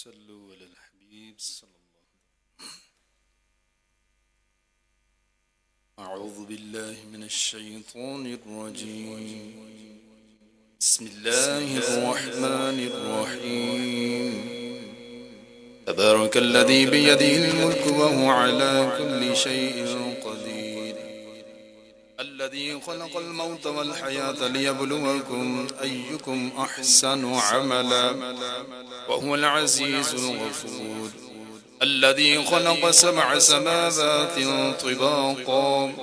صلوا على الحبيب صلى الله عليه وسلم. أعوذ بالله من الشيطان الرجيم. بسم الله الرحمن الرحيم. تبارك الذي بيده الملك وهو على كل شيء قدير. الذي خلق الموت والحياة ليبلوكم أيكم أحسن عملا وهو العزيز الغفور. الذي خلق 7 سماوات طباقا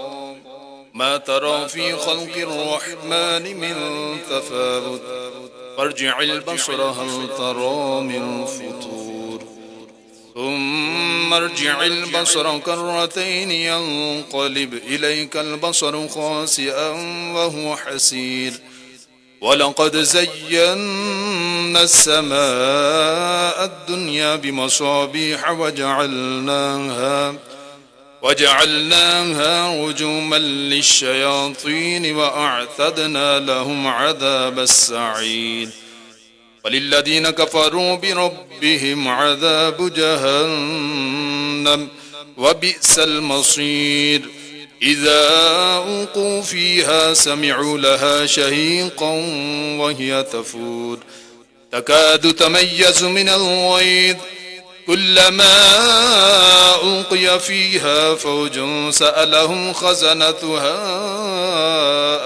ما ترى في خلق الرحمن من تفاوت فارجع البصر هل ترى من فطور ثم ارجع البصر كرتين ينقلب إليك البصر خاسئا وهو حسير. ولقد زينا السماء الدنيا بمصابيح وجعلناها رجوما للشياطين وأعتدنا لهم عذاب السعير. وللذين كفروا بربهم عذاب جهنم وبئس المصير. إذا ألقوا فيها سمعوا لها شهيقا وهي تفور تكاد تميز من الغيظ كلما ألقي فيها فوج سألهم خزنتها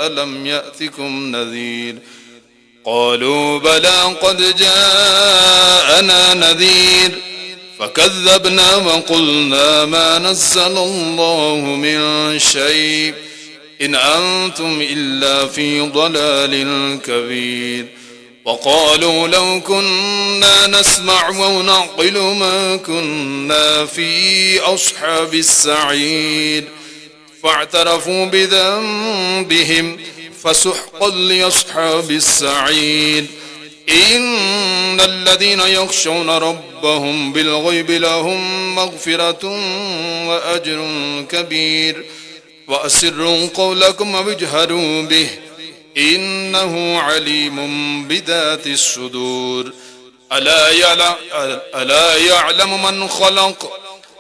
ألم يأتكم نذير قالوا بلى قد جاءنا نذير فكذبنا وقلنا ما نزل الله من شيء إن أنتم إلا في ضلال كبير. وقالوا لو كنا نسمع ونعقل ما كنا في أصحاب السعير فاعترفوا بذنبهم فسحقا لأصحاب السعير. إن الذين يخشون ربهم بالغيب لهم مغفرة وأجر كبير. وأسروا قولكم واجهروا به إنه عليم بذات الصدور. ألا يعلم من خلق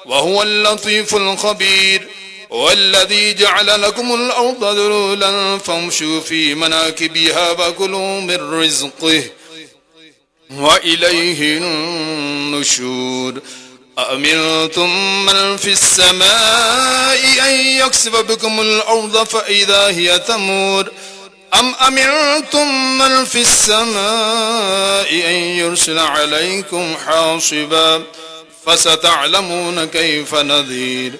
وهو اللطيف الخبير. والذي جعل لكم الأرض ذلولا فامشوا في مناكبها وكلوا من رزقه وإليه النشور. أأمنتم من في السماء أن يكسف بكم الأرض فإذا هي تمور أم أمنتم من في السماء أن يرسل عليكم حاصبا فستعلمون كيف نذير.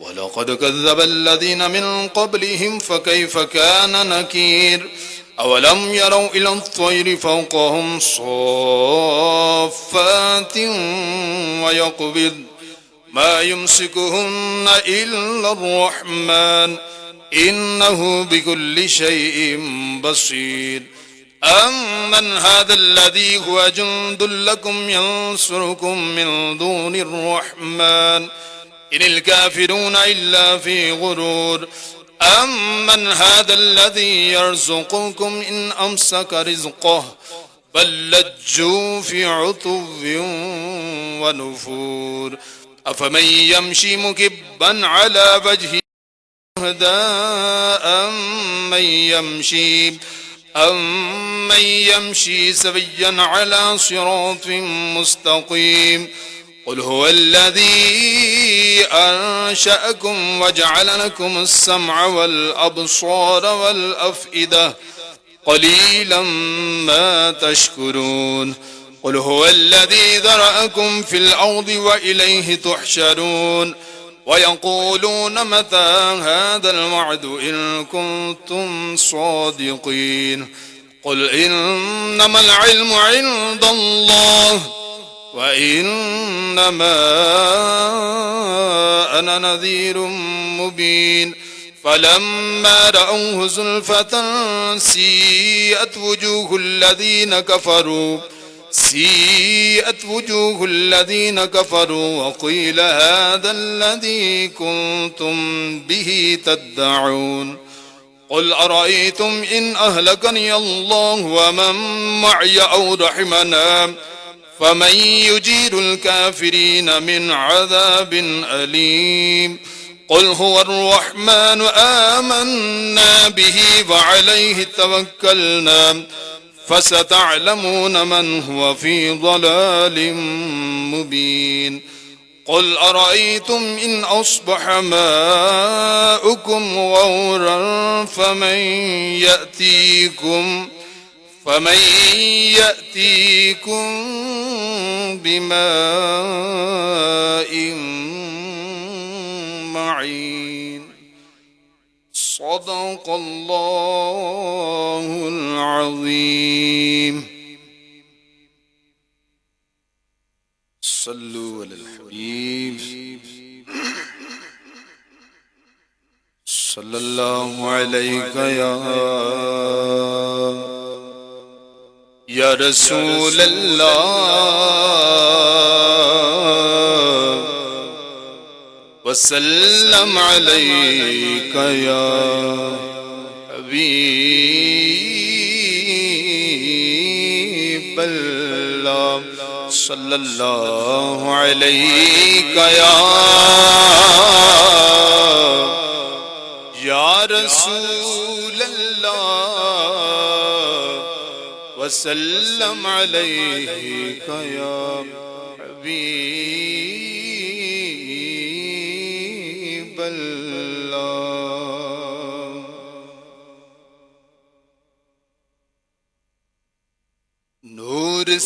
ولقد كذب الذين من قبلهم فكيف كان نكير. أولم يروا إلى الطير فوقهم صافات ويقبض ما يمسكهن إلا الرحمن إنه بكل شيء بصير. أمن هذا الذي هو جند لكم ينصركم من دون الرحمن إن الكافرون إلا في غرور. أمن هذا الذي يرزقكم إن أمسك رزقه بل لجوا في عتو ونفور. أفمن يمشي مكبا على وجهه أهدى أمن يمشي سويا على صراط مستقيم. قل هو الذي أنشأكم وجعل لكم السمع والأبصار والأفئدة قليلا ما تشكرون. قل هو الذي ذرأكم في الأرض وإليه تحشرون. ويقولون متى هذا الوعد إن كنتم صادقين. قل إنما العلم عند الله وإنما أنا نذير مبين. فلما رأوه زلفة سيئت وجوه الذين كفروا وقيل هذا الذي كنتم به تدعون. قل أرأيتم إن أهلكني الله ومن معي أو رحمنا فمن يجير الكافرين من عذاب أليم قل هو الرحمن آمنا به وعليه توكلنا فستعلمون من هو في ضلال مبين قل أرأيتم إن أصبح ماؤكم غورا فمن يأتيكم بماء معين صدق الله العظيم صلوا على الحبيب صلى الله عليك يا رسول الله وسلم عليك يا حبيب الله صلى الله عليك يا رسول الله وسلم عليك يا حبيب الله نور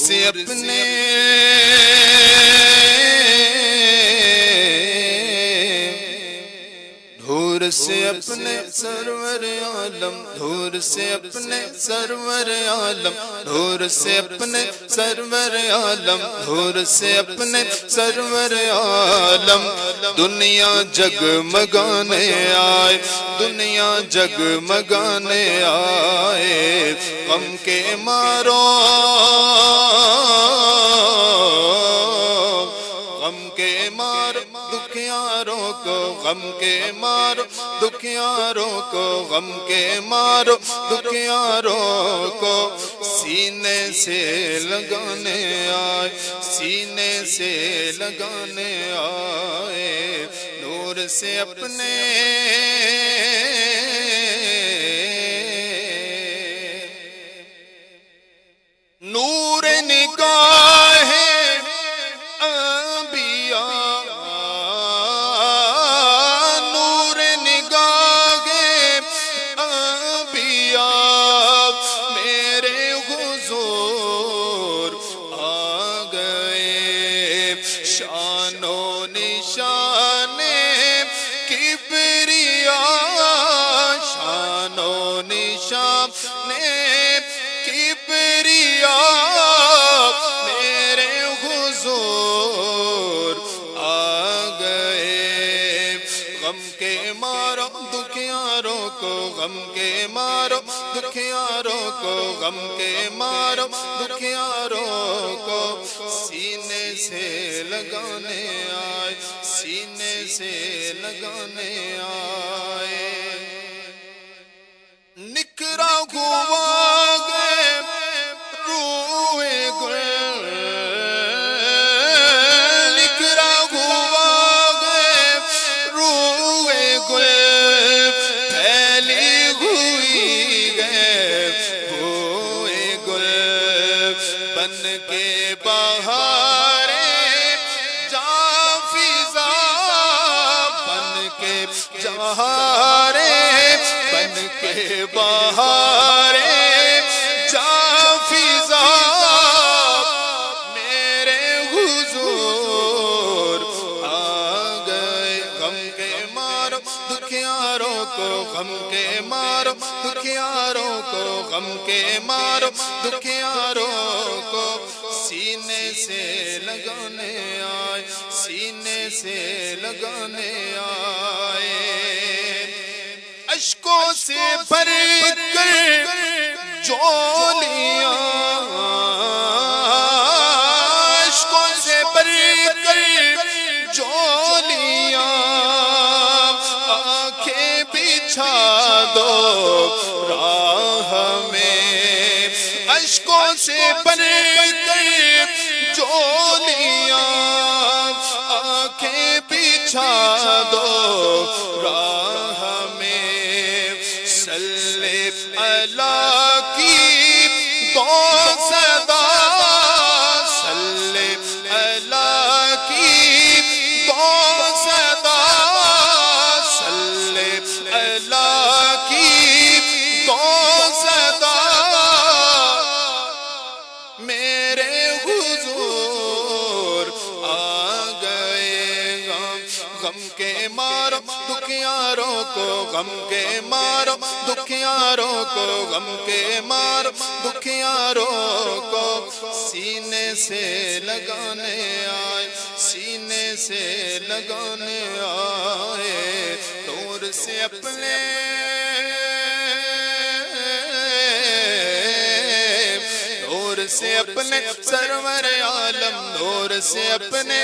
سے اپنے سرور عالم دھور سے اپنے سرور عالم دھور سے اپنے سرور عالم دھور سے اپنے سرور عالم دنیا جگمگانے آئے دنیا جگمگانے آئے غم کے مارو غم کے مارو دکھیاروں کو غم کے مارو دکھیاروں کو غم کے مارو دکھیاروں کو سینے سے لگانے آئے سینے سے لگانے آئے نور سے اپنے نور نگاہ غم کے مارو دکھیاروں کو غم کے مارو دکھیاروں کو سینے سے لگانے آئے سینے سے لگانے آئے نکھرا ہوا گئے روح گل نکھرا ہوا گئے روح گل بن کے بہارے جا فضا میرے حضور آ گئے غم کے مارو دکھیاروں کو غم کے مارو دکھیاروں کو غم کے مارو دکھیاروں کو سینے سے لگانے آئے سینے سے لگانے آئے اشکوں سے بھر کر جولیاں اشکوں سے بھر کر جولیاں آنکھیں بچھا دو راہ میں اشکوں سے بھر کر جولیاں آنکھیں بچھا دو راہ میں، صلی اللہ کی دو صدا، صلی اللہ کی دو صدا، صلی اللہ کی دو صدا، میرے حضور آ گئے غم کے مارو دکھیاروں کو، غم کے مارو دکھیاروں کو، غم کے مارو دکھیاروں کو، سینے سے لگانے آئے، سینے سے لگانے آئے، نور سے اپنے سے اپنے سرور عالم، نور سے اپنے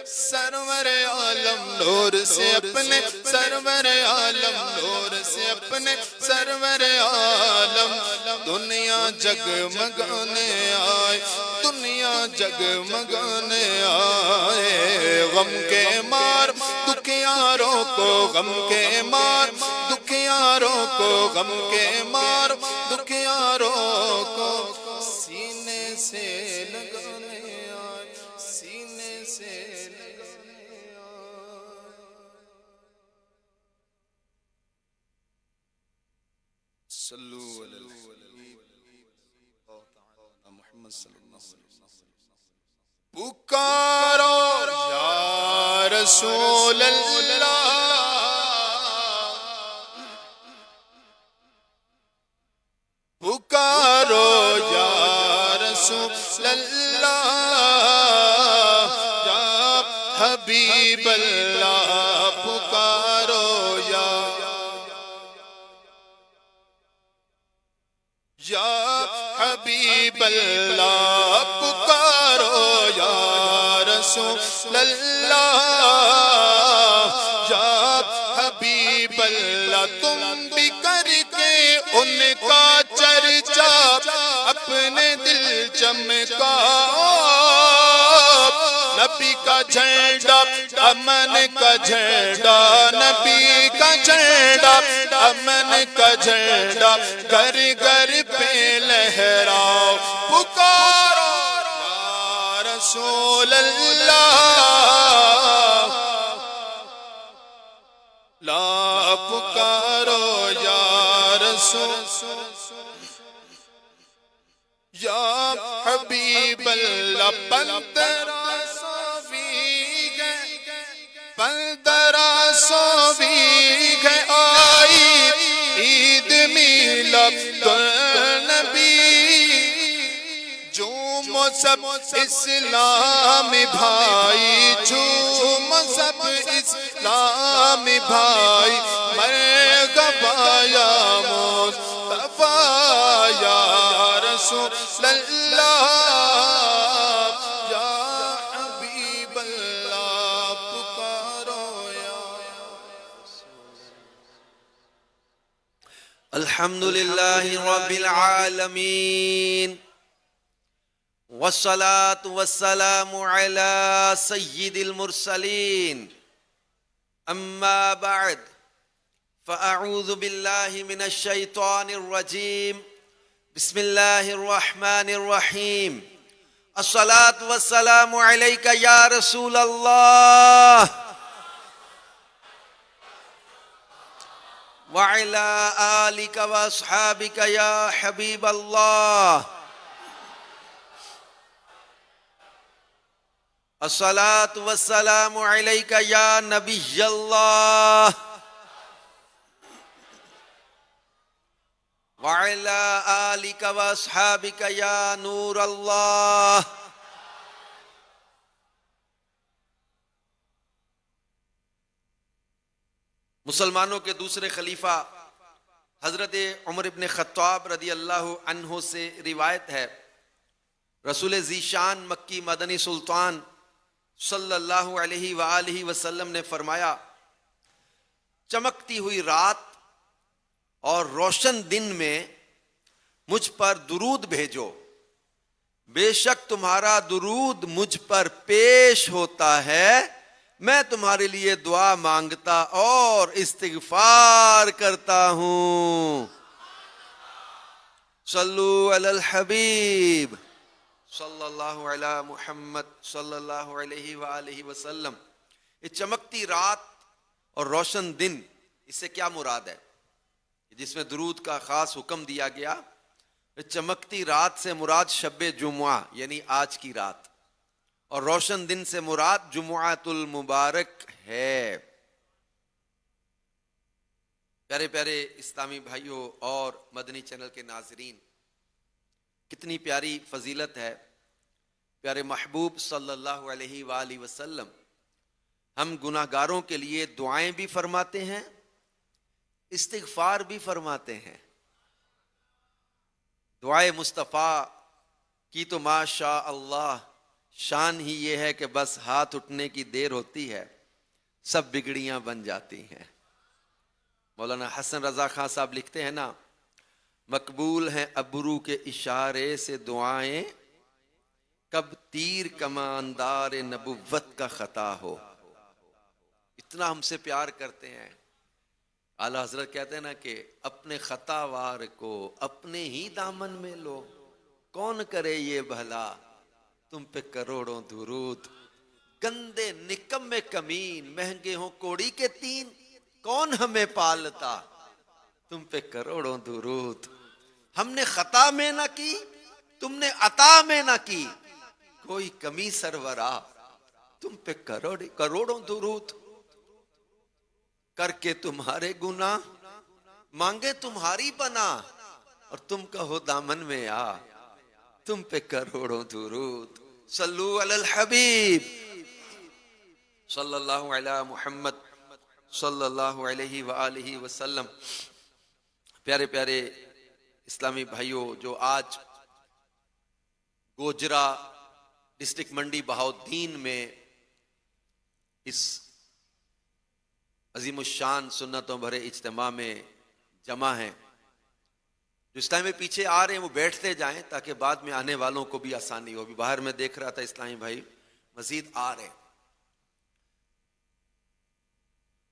سرور عالم، نور سے اپنے سرور عالم، نور سے اپنے سرور عالم، دنیا جگمگانے آئے، دنیا جگمگانے آئے، غم کے مار دکھیاروں کو، غم کے مار دکھیاروں کو، غم کے مار دکھیاروں کو، سینے سے لگانے آئے، سینے سے لگانے آئے۔ صلو علی محمد صلی اللہ علیہ وسلم۔ پکارو یا رسول اللہ، پکارو یا رسول اللہ، یا حبیب اللہ، پکارو یا حبیب اللہ، پکارو یا رسول اللہ، یا حبیب اللہ، تم بھی کر کے ان کا چرچا اپنے دل چمکاؤ، نبی کا جھنڈا امن کا جھنڈا، نبی کا جھنڈا امن کا جھنڈا، گھر گھر پہ لہراؤ، پکارو یا رسول اللہ، لا پکارو یا رسول یا حبیب اللہ، پندرہ سویں گے آئی عید میلاد النبی، جھومو سب اسلامی بھائی، جھومو سب اسلامی بھائی، مرحبا یا مصطفیٰ یا رسول اللہ، یا حبیب اللہ، پکارو یا الحمدللہ رب العالمین، والصلاة والسلام على سید المرسلین، اما بعد فاعوذ باللہ من الشیطان الرجیم، بسم اللہ الرحمن الرحیم، الصلاة والسلام علیک یا رسول اللہ، وعلى آلك وأصحابك يا حبيب الله، الصلاة والسلام عليك يا نبي الله، وعلى آلك وأصحابك يا نور الله۔ مسلمانوں کے دوسرے خلیفہ حضرت عمر ابن خطاب رضی اللہ عنہ سے روایت ہے، رسول ذیشان مکی مدنی سلطان صلی اللہ علیہ وآلہ وسلم نے فرمایا، چمکتی ہوئی رات اور روشن دن میں مجھ پر درود بھیجو، بے شک تمہارا درود مجھ پر پیش ہوتا ہے، میں تمہارے لیے دعا مانگتا اور استغفار کرتا ہوں۔ صلو علی الحبیب صلی اللہ علی محمد صلی اللہ علیہ وآلہ وسلم۔ یہ چمکتی رات اور روشن دن، اس سے کیا مراد ہے؟ جس میں درود کا خاص حکم دیا گیا، چمکتی رات سے مراد شب جمعہ یعنی آج کی رات، اور روشن دن سے مراد جمعۃ المبارک ہے۔ پیارے پیارے اسلامی بھائیوں اور مدنی چینل کے ناظرین، کتنی پیاری فضیلت ہے۔ پیارے محبوب صلی اللہ علیہ وآلہ وسلم ہم گناہ گاروں کے لیے دعائیں بھی فرماتے ہیں، استغفار بھی فرماتے ہیں۔ دعائے مصطفیٰ کی تو ماشاء اللہ شان ہی یہ ہے کہ بس ہاتھ اٹھنے کی دیر ہوتی ہے، سب بگڑیاں بن جاتی ہیں۔ مولانا حسن رضا خان صاحب لکھتے ہیں نا، مقبول ہیں ابرو کے اشارے سے دعائیں، کب تیر کماندار نبوت کا خطا ہو۔ اتنا ہم سے پیار کرتے ہیں۔ اعلیٰ حضرت کہتے ہیں نا کہ اپنے خطا وار کو اپنے ہی دامن میں لو، کون کرے یہ بھلا تم پہ کروڑوں درود۔ گندے نکمے کمین مہنگے ہوں کوڑی کے تین، کون ہمیں پالتا تم پہ کروڑوں درود۔ ہم نے خطا میں نہ کی، تم نے عطا میں نہ کی، کوئی کمی سرورا تم پہ کروڑوں درود۔ کر کے تمہارے گناہ مانگے تمہاری پناہ، اور تم کہو دامن میں آ تم پہ کروڑوں درود۔ صلو علی الحبیب صلی اللہ علی محمد صلی اللہ علیہ وآلہ وسلم۔ پیارے پیارے اسلامی بھائیوں، جو آج گوجرا ڈسٹرکٹ منڈی بہاؤالدین میں اس عظیم الشان سنتوں بھرے اجتماع میں جمع ہیں، جو اس ٹائم میں پیچھے آ رہے ہیں وہ بیٹھتے جائیں تاکہ بعد میں آنے والوں کو بھی آسانی ہو۔ ابھی باہر میں دیکھ رہا تھا اسلامی بھائی مزید آ رہے ہیں،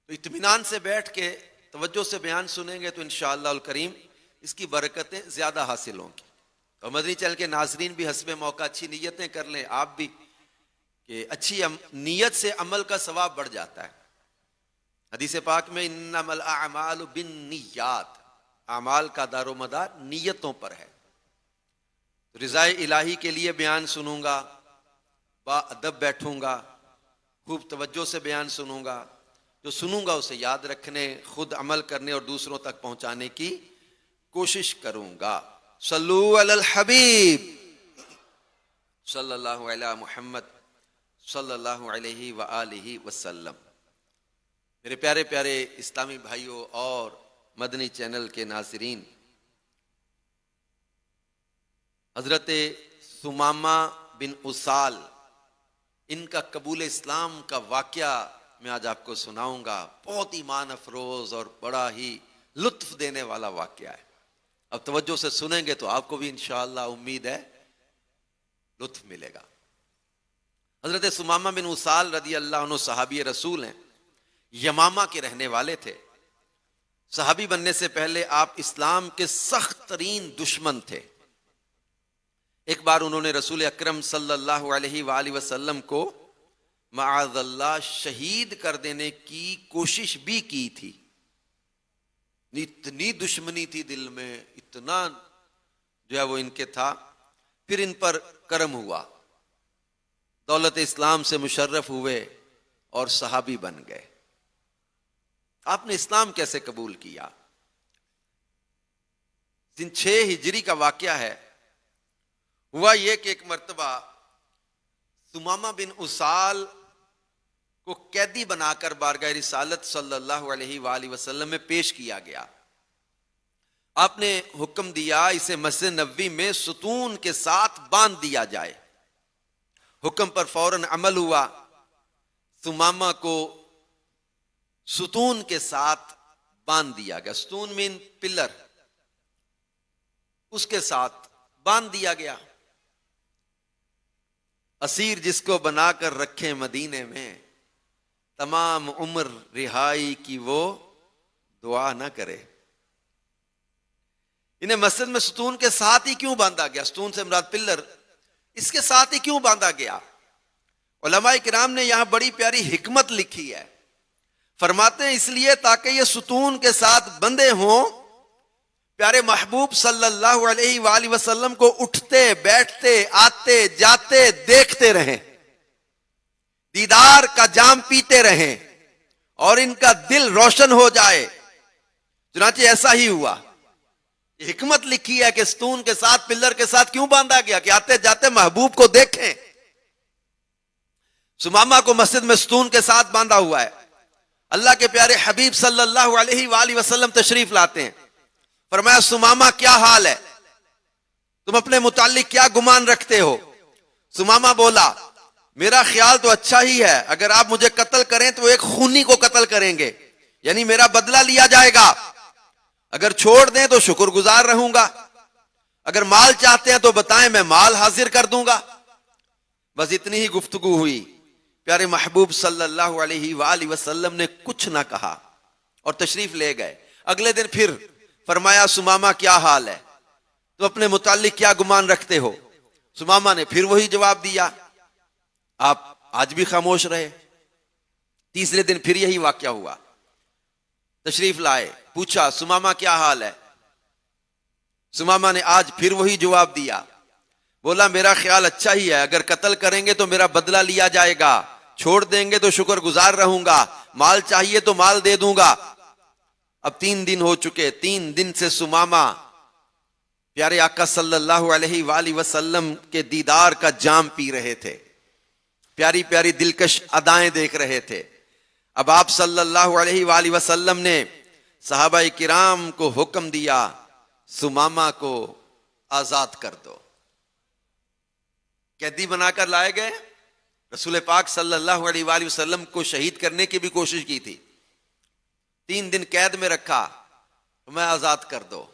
تو اطمینان سے بیٹھ کے توجہ سے بیان سنیں گے تو انشاءاللہ الکریم اس کی برکتیں زیادہ حاصل ہوں گی۔ اور مدنی چینل کے ناظرین بھی حسب موقع اچھی نیتیں کر لیں، آپ بھی، کہ اچھی نیت سے عمل کا ثواب بڑھ جاتا ہے۔ حدیث پاک میں انما الاعمال بالنیات، اعمال کا دار و مدار نیتوں پر ہے۔ رضا الہی کے لیے بیان سنوں گا، با ادب بیٹھوں گا، خوب توجہ سے بیان سنوں گا، جو سنوں گا اسے یاد رکھنے، خود عمل کرنے اور دوسروں تک پہنچانے کی کوشش کروں گا۔ صلو علی الحبیب صلی اللہ علی محمد صلی اللہ علیہ وآلہ وسلم۔ میرے پیارے پیارے اسلامی بھائیوں اور مدنی چینل کے ناظرین، حضرت ثمامہ بن اسال، ان کا قبول اسلام کا واقعہ میں آج آپ کو سناؤں گا۔ بہت ایمان افروز اور بڑا ہی لطف دینے والا واقعہ ہے۔ اب توجہ سے سنیں گے تو آپ کو بھی انشاءاللہ امید ہے لطف ملے گا۔ حضرت ثمامہ بن اسال رضی اللہ عنہ صحابی رسول ہیں، یمامہ کے رہنے والے تھے۔ صحابی بننے سے پہلے آپ اسلام کے سخت ترین دشمن تھے۔ ایک بار انہوں نے رسول اکرم صلی اللہ علیہ وآلہ وسلم کو معاذ اللہ شہید کر دینے کی کوشش بھی کی تھی۔ اتنی دشمنی تھی دل میں، اتنا جو ہے وہ ان کے تھا۔ پھر ان پر کرم ہوا، دولت اسلام سے مشرف ہوئے اور صحابی بن گئے۔ آپ نے اسلام کیسے قبول کیا؟ 6 ہجری کا واقعہ ہے۔ ہوا یہ کہ ایک مرتبہ ثمامہ بن اسال کو قیدی بنا کر بارگاہ رسالت صلی اللہ علیہ وآلہ وسلم میں پیش کیا گیا۔ آپ نے حکم دیا اسے مسجد نبوی میں ستون کے ساتھ باندھ دیا جائے۔ حکم پر فوراً عمل ہوا، ثمامہ کو ستون کے ساتھ باندھ دیا گیا۔ ستون مین پلر، اس کے ساتھ باندھ دیا گیا۔ اسیر جس کو بنا کر رکھے مدینے میں، تمام عمر رہائی کی وہ دعا نہ کرے۔ انہیں مسجد میں ستون کے ساتھ ہی کیوں باندھا گیا؟ ستون سے مراد پلر، اس کے ساتھ ہی کیوں باندھا گیا؟ علماء کرام نے یہاں بڑی پیاری حکمت لکھی ہے۔ فرماتے ہیں اس لیے تاکہ یہ ستون کے ساتھ بندھے ہوں، پیارے محبوب صلی اللہ علیہ وآلہ وسلم کو اٹھتے بیٹھتے آتے جاتے دیکھتے رہیں، دیدار کا جام پیتے رہیں اور ان کا دل روشن ہو جائے۔ چنانچہ ایسا ہی ہوا۔ یہ حکمت لکھی ہے کہ ستون کے ساتھ پلر کے ساتھ کیوں باندھا گیا کہ آتے جاتے محبوب کو دیکھیں۔ سمامہ کو مسجد میں ستون کے ساتھ باندھا ہوا ہے۔ اللہ کے پیارے حبیب صلی اللہ علیہ وآلہ وسلم تشریف لاتے ہیں۔ فرمایا سمامہ کیا حال ہے؟ تم اپنے متعلق کیا گمان رکھتے ہو؟ سمامہ بولا میرا خیال تو اچھا ہی ہے، اگر آپ مجھے قتل کریں تو ایک خونی کو قتل کریں گے، یعنی میرا بدلہ لیا جائے گا۔ اگر چھوڑ دیں تو شکر گزار رہوں گا، اگر مال چاہتے ہیں تو بتائیں میں مال حاضر کر دوں گا۔ بس اتنی ہی گفتگو ہوئی، پیارے محبوب صلی اللہ علیہ وآلہ وسلم نے کچھ نہ کہا اور تشریف لے گئے۔ اگلے دن پھر فرمایا سمامہ کیا حال ہے؟ تو اپنے متعلق کیا گمان رکھتے ہو؟ سمامہ نے پھر وہی جواب دیا۔ آپ آج بھی خاموش رہے۔ تیسرے دن پھر یہی واقعہ ہوا، تشریف لائے، پوچھا سمامہ کیا حال ہے؟ سمامہ نے آج پھر وہی جواب دیا، بولا میرا خیال اچھا ہی ہے، اگر قتل کریں گے تو میرا بدلہ لیا جائے گا، چھوڑ دیں گے تو شکر گزار رہوں گا، مال چاہیے تو مال دے دوں گا۔ اب 3 دن ہو چکے، 3 دن سے سمامہ پیارے آقا صلی اللہ علیہ وآلہ وسلم کے دیدار کا جام پی رہے تھے، پیاری پیاری دلکش ادائیں دیکھ رہے تھے۔ اب آپ صلی اللہ علیہ وآلہ وسلم نے صحابہ کرام کو حکم دیا سمامہ کو آزاد کر دو۔ قیدی بنا کر لائے گئے، رسول پاک صلی اللہ علیہ وآلہ وسلم کو شہید کرنے کی بھی کوشش کی تھی، 3 دن قید میں رکھا، میں آزاد کر دو۔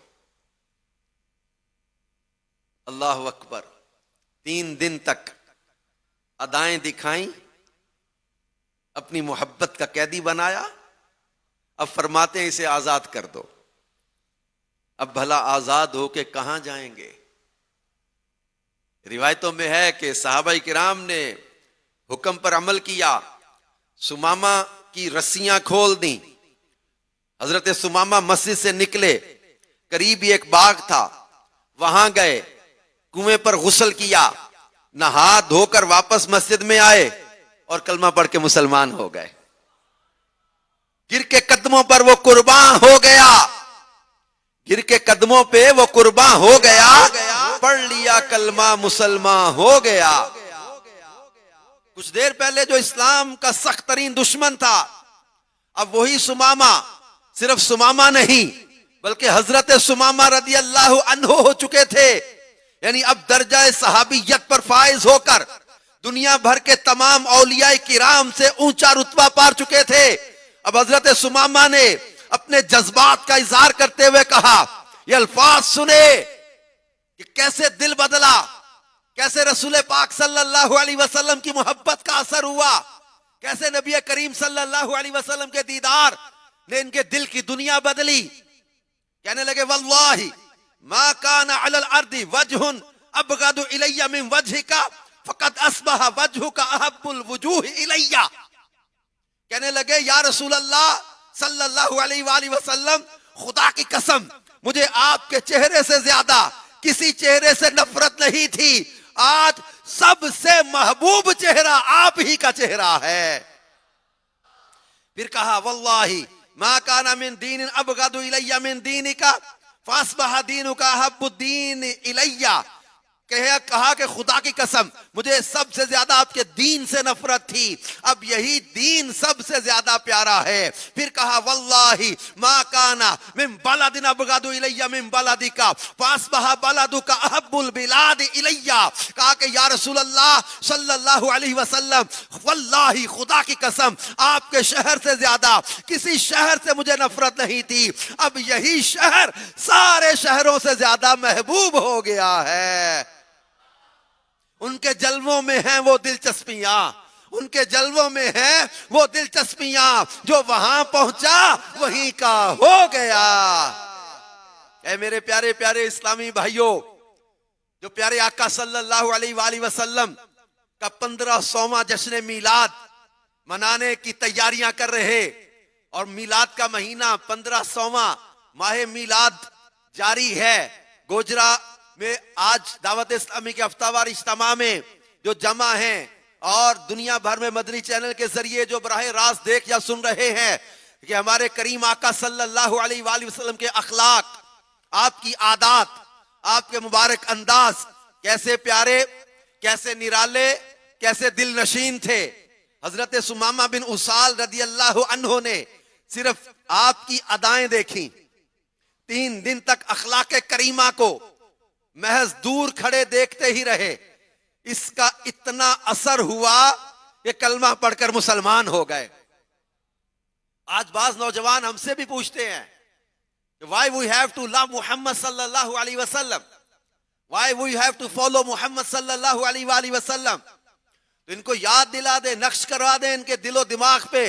اللہ اکبر، 3 دن تک ادائیں دکھائیں، اپنی محبت کا قیدی بنایا، اب فرماتے ہیں اسے آزاد کر دو۔ اب بھلا آزاد ہو کے کہاں جائیں گے؟ روایتوں میں ہے کہ صحابہ کرام نے حکم پر عمل کیا، سمامہ کی رسیاں کھول دیں، حضرت سمامہ مسجد سے نکلے، قریب ہی ایک باغ تھا، وہاں گئے، کنویں پر غسل کیا، نہا دھو کر واپس مسجد میں آئے اور کلمہ پڑھ کے مسلمان ہو گئے۔ گر کے قدموں پر وہ قربان ہو گیا، گر کے قدموں پہ وہ قربان ہو گیا، پڑھ لیا کلمہ مسلمان ہو گیا۔ کچھ دیر پہلے جو اسلام کا سخت ترین دشمن تھا، اب وہی سمامہ، صرف سمامہ نہیں بلکہ حضرت سمامہ رضی اللہ عنہ ہو چکے تھے، یعنی اب درجہ صحابیت پر فائز ہو کر دنیا بھر کے تمام اولیاء کرام سے اونچا رتبہ پار چکے تھے۔ اب حضرت سمامہ نے اپنے جذبات کا اظہار کرتے ہوئے کہا، یہ الفاظ سنے کہ کیسے دل بدلا، کیسے رسول پاک صلی اللہ علیہ وسلم کی محبت کا اثر ہوا، کیسے نبی کریم صلی اللہ علیہ وسلم کے دیدار نے ان کے دل کی دنیا بدلی۔ کہنے لگے واللہ ما کان علی الارض وجہ ابغض الی من وجہک فقد اصبح وجہک احب الوجوہ الی۔ کہنے لگے یا رسول اللہ صلی اللہ علیہ وآلہ وسلم، خدا کی قسم مجھے آپ کے چہرے سے زیادہ کسی چہرے سے نفرت نہیں تھی، آج سب سے محبوب چہرہ آپ ہی کا چہرہ ہے۔ پھر کہا واللہ ما کان من دین ابغض الی من دینک فاصبح دینک احب الدین الی۔ کہا کہ خدا کی قسم مجھے سب سے زیادہ آپ کے دین سے نفرت تھی، اب یہی دین سب سے زیادہ پیارا ہے۔ پھر کہا واللہ ما کان من بلد ابغض الی من بلدک فاصبح بلدک احب البلاد الی۔ کہا کہ یا رسول اللہ صلی اللہ علیہ وسلم، واللہ خدا کی قسم آپ کے شہر سے زیادہ کسی شہر سے مجھے نفرت نہیں تھی، اب یہی شہر سارے شہروں سے زیادہ محبوب ہو گیا ہے۔ ان کے جلووں میں ہیں وہ دلچسپیاں، ان کے جلووں میں ہیں وہ دلچسپیاں، جو وہاں پہنچا وہیں کا ہو گیا۔ اے میرے پیارے پیارے اسلامی بھائیوں، جو پیارے آقا صلی اللہ علیہ وآلہ وسلم کا 1500واں جشن میلاد منانے کی تیاریاں کر رہے، اور میلاد کا مہینہ 1500واں ماہ میلاد جاری ہے۔ گوجرا میں آج دعوت اسلامی کے ہفتہ وار اجتماع میں جو جمع ہیں، اور دنیا بھر میں مدنی چینل کے ذریعے جو براہ راست دیکھ یا سن رہے ہیں کہ ہمارے کریم آقا صلی اللہ علیہ وآلہ وسلم کے اخلاق، آپ کی عادات، آپ کے مبارک انداز کیسے پیارے، کیسے نرالے، کیسے دل نشین تھے۔ حضرت سمامہ بن اسال رضی اللہ عنہ نے صرف آپ کی ادائیں دیکھیں، 3 دن تک اخلاق کریمہ کو محض دور کھڑے دیکھتے ہی رہے۔ اس کا اتنا اثر ہوا کہ کلمہ پڑھ کر مسلمان ہو گئے۔ آج بعض نوجوان ہم سے بھی پوچھتے ہیں why we have to love محمد صلی اللہ علیہ وسلم, why we have to follow محمد صلی اللہ علیہ وآلہ وسلم. تو ان کو یاد دلا دیں، نقش کروا دیں ان کے دل و دماغ پہ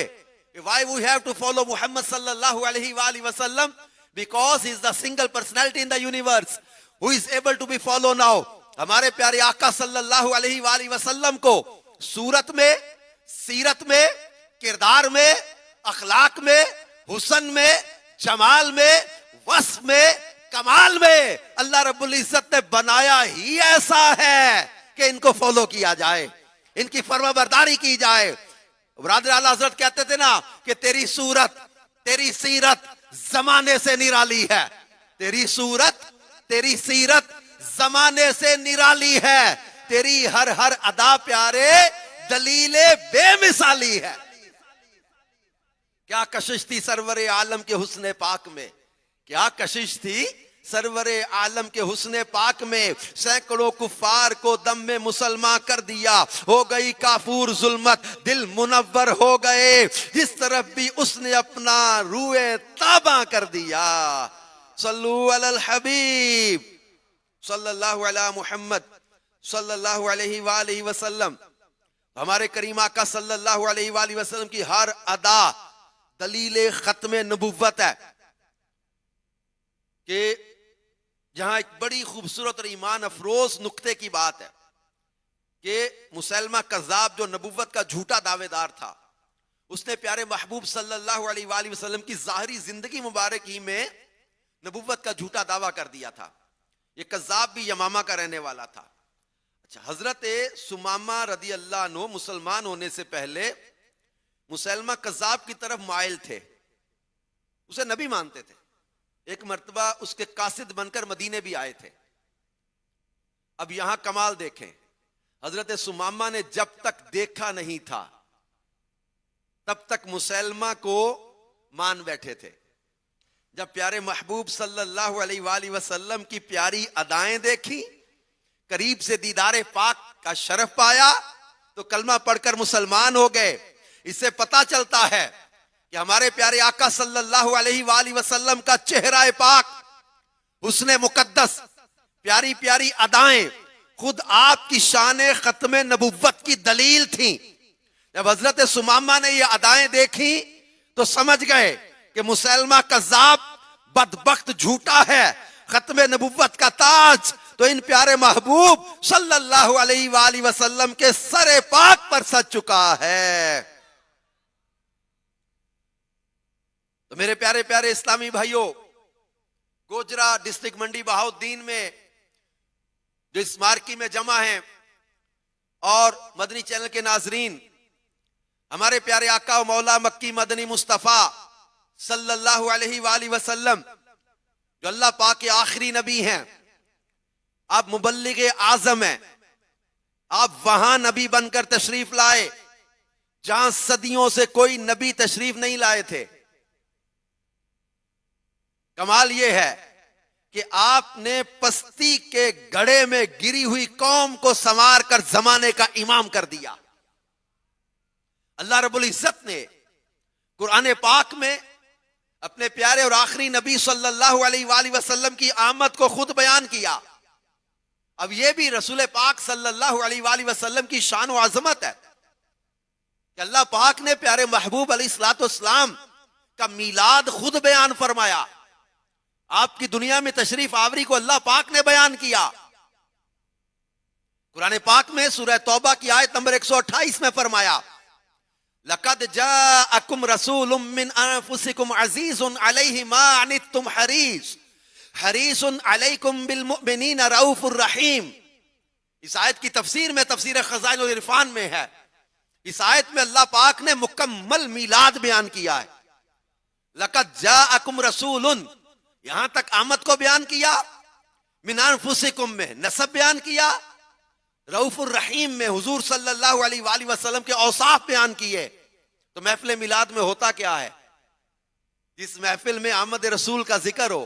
کہ why we have to follow محمد صلی اللہ علیہ وآلہ وسلم, because he is the single personality in the universe who is able to be followed now. ہمارے پیارے آقا صلی اللہ علیہ وآلہ وسلم کو صورت میں، سیرت میں، کردار میں، اخلاق میں، حسن میں، جمال میں، وصف میں، کمال میں اللہ رب العزت نے بنایا ہی ایسا ہے کہ ان کو فالو کیا جائے، ان کی فرما برداری کی جائے. برادر اعلیٰ حضرت کہتے تھے نا کہ تیری صورت، تیری سیرت زمانے سے نرالی ہے، تیری صورت، تیری سیرت زمانے سے نرالی ہے، تیری ہر ہر ادا پیارے دلیل بے مثالی ہے. کیا کشش تھی سرور عالم کے حسن پاک میں، کیا کشش تھی سرور عالم کے حسن پاک میں. سینکڑوں کفار کو دم میں مسلمان کر دیا، ہو گئی کافور ظلمت، دل منور ہو گئے، جس طرف بھی اس نے اپنا روئے تاباں کر دیا. صلو علی الحبیب صلی اللہ علی محمد صلی اللہ علیہ وآلہ وسلم. ہمارے کریم آقا صلی اللہ علیہ وآلہ وسلم کی ہر ادا دلیل ختم نبوت ہے. کہ جہاں ایک بڑی خوبصورت اور ایمان افروز نقطے کی بات ہے کہ مسلمہ کذاب جو نبوت کا جھوٹا دعوے دار تھا، اس نے پیارے محبوب صلی اللہ علیہ وآلہ وسلم کی ظاہری زندگی مبارک ہی میں نبوت کا جھوٹا دعویٰ کر دیا تھا. یہ کذاب بھی یمامہ کا رہنے والا تھا. اچھا، حضرت سمامہ رضی اللہ عنہ مسلمان ہونے سے پہلے مسلمہ کذاب کی طرف مائل تھے، اسے نبی مانتے تھے. ایک مرتبہ اس کے قاصد بن کر مدینے بھی آئے تھے. اب یہاں کمال دیکھیں، حضرت سمامہ نے جب تک دیکھا نہیں تھا تب تک مسلمہ کو مان بیٹھے تھے. جب پیارے محبوب صلی اللہ علیہ وآلہ وسلم کی پیاری ادائیں دیکھی، قریب سے دیدار پاک کا شرف پایا تو کلمہ پڑھ کر مسلمان ہو گئے. اس سے پتہ چلتا ہے کہ ہمارے پیارے آقا صلی اللہ علیہ وآلہ وسلم کا چہرہ پاک، حسن مقدس، پیاری پیاری ادائیں خود آپ کی شان ختم نبوت کی دلیل تھیں. جب حضرت سمامہ نے یہ ادائیں دیکھی تو سمجھ گئے کہ مسلمہ کذاب بدبخت جھوٹا ہے، ختم نبوت کا تاج تو ان پیارے محبوب صلی اللہ علیہ وآلہ وسلم کے سر پاک پر سج چکا ہے. تو میرے پیارے پیارے اسلامی بھائیوں، گوجرا ڈسٹرکٹ منڈی بہاؤالدین میں جو اس مارکی میں جمع ہیں اور مدنی چینل کے ناظرین، ہمارے پیارے آقا و مولا مکی مدنی مصطفیٰ صلی اللہ علیہ وآلہ وسلم جو اللہ پاک کے آخری نبی ہیں، آپ مبلغ اعظم ہیں، آپ وہاں نبی بن کر تشریف لائے جہاں صدیوں سے کوئی نبی تشریف نہیں لائے تھے. کمال یہ ہے کہ آپ نے پستی کے گڑھے میں گری ہوئی قوم کو سنوار کر زمانے کا امام کر دیا. اللہ رب العزت نے قرآن پاک میں اپنے پیارے اور آخری نبی صلی اللہ علیہ وآلہ وسلم کی آمد کو خود بیان کیا. اب یہ بھی رسول پاک صلی اللہ علیہ وآلہ وسلم کی شان و عظمت ہے کہ اللہ پاک نے پیارے محبوب علیہ الصلوۃ والسلام کا میلاد خود بیان فرمایا. آپ کی دنیا میں تشریف آوری کو اللہ پاک نے بیان کیا. قرآن پاک میں سورہ توبہ کی آیت نمبر 128 میں فرمایا لَقَدْ جَاءَكُمْ رَسُولٌ مِّنْ أَنفُسِكُمْ عَزِيزٌ عَلَيْهِ مَا عَنِتُّمْ حَرِيصٌ عَلَيْكُمْ بِالْمُؤْمِنِينَ رَءُوفٌ رَحِيمٌ. اس آیت کی تفسیر میں تفسیر خزائن العرفان میں ہے. اس آیت میں اللہ پاک نے مکمل میلاد بیان کیا ہے. لَقَدْ جَاءَكُمْ رَسُولٌ یہاں تک آمد کو بیان کیا, مِنْ أَنفُسِكُمْ میں نسب بیان کیا, رؤوف الرحیم میں حضور صلی اللہ علیہ وآلہ وسلم کے اوصاف بیان کیے. تو محفل میلاد میں ہوتا کیا ہے؟ جس محفل میں آمد رسول کا ذکر ہو,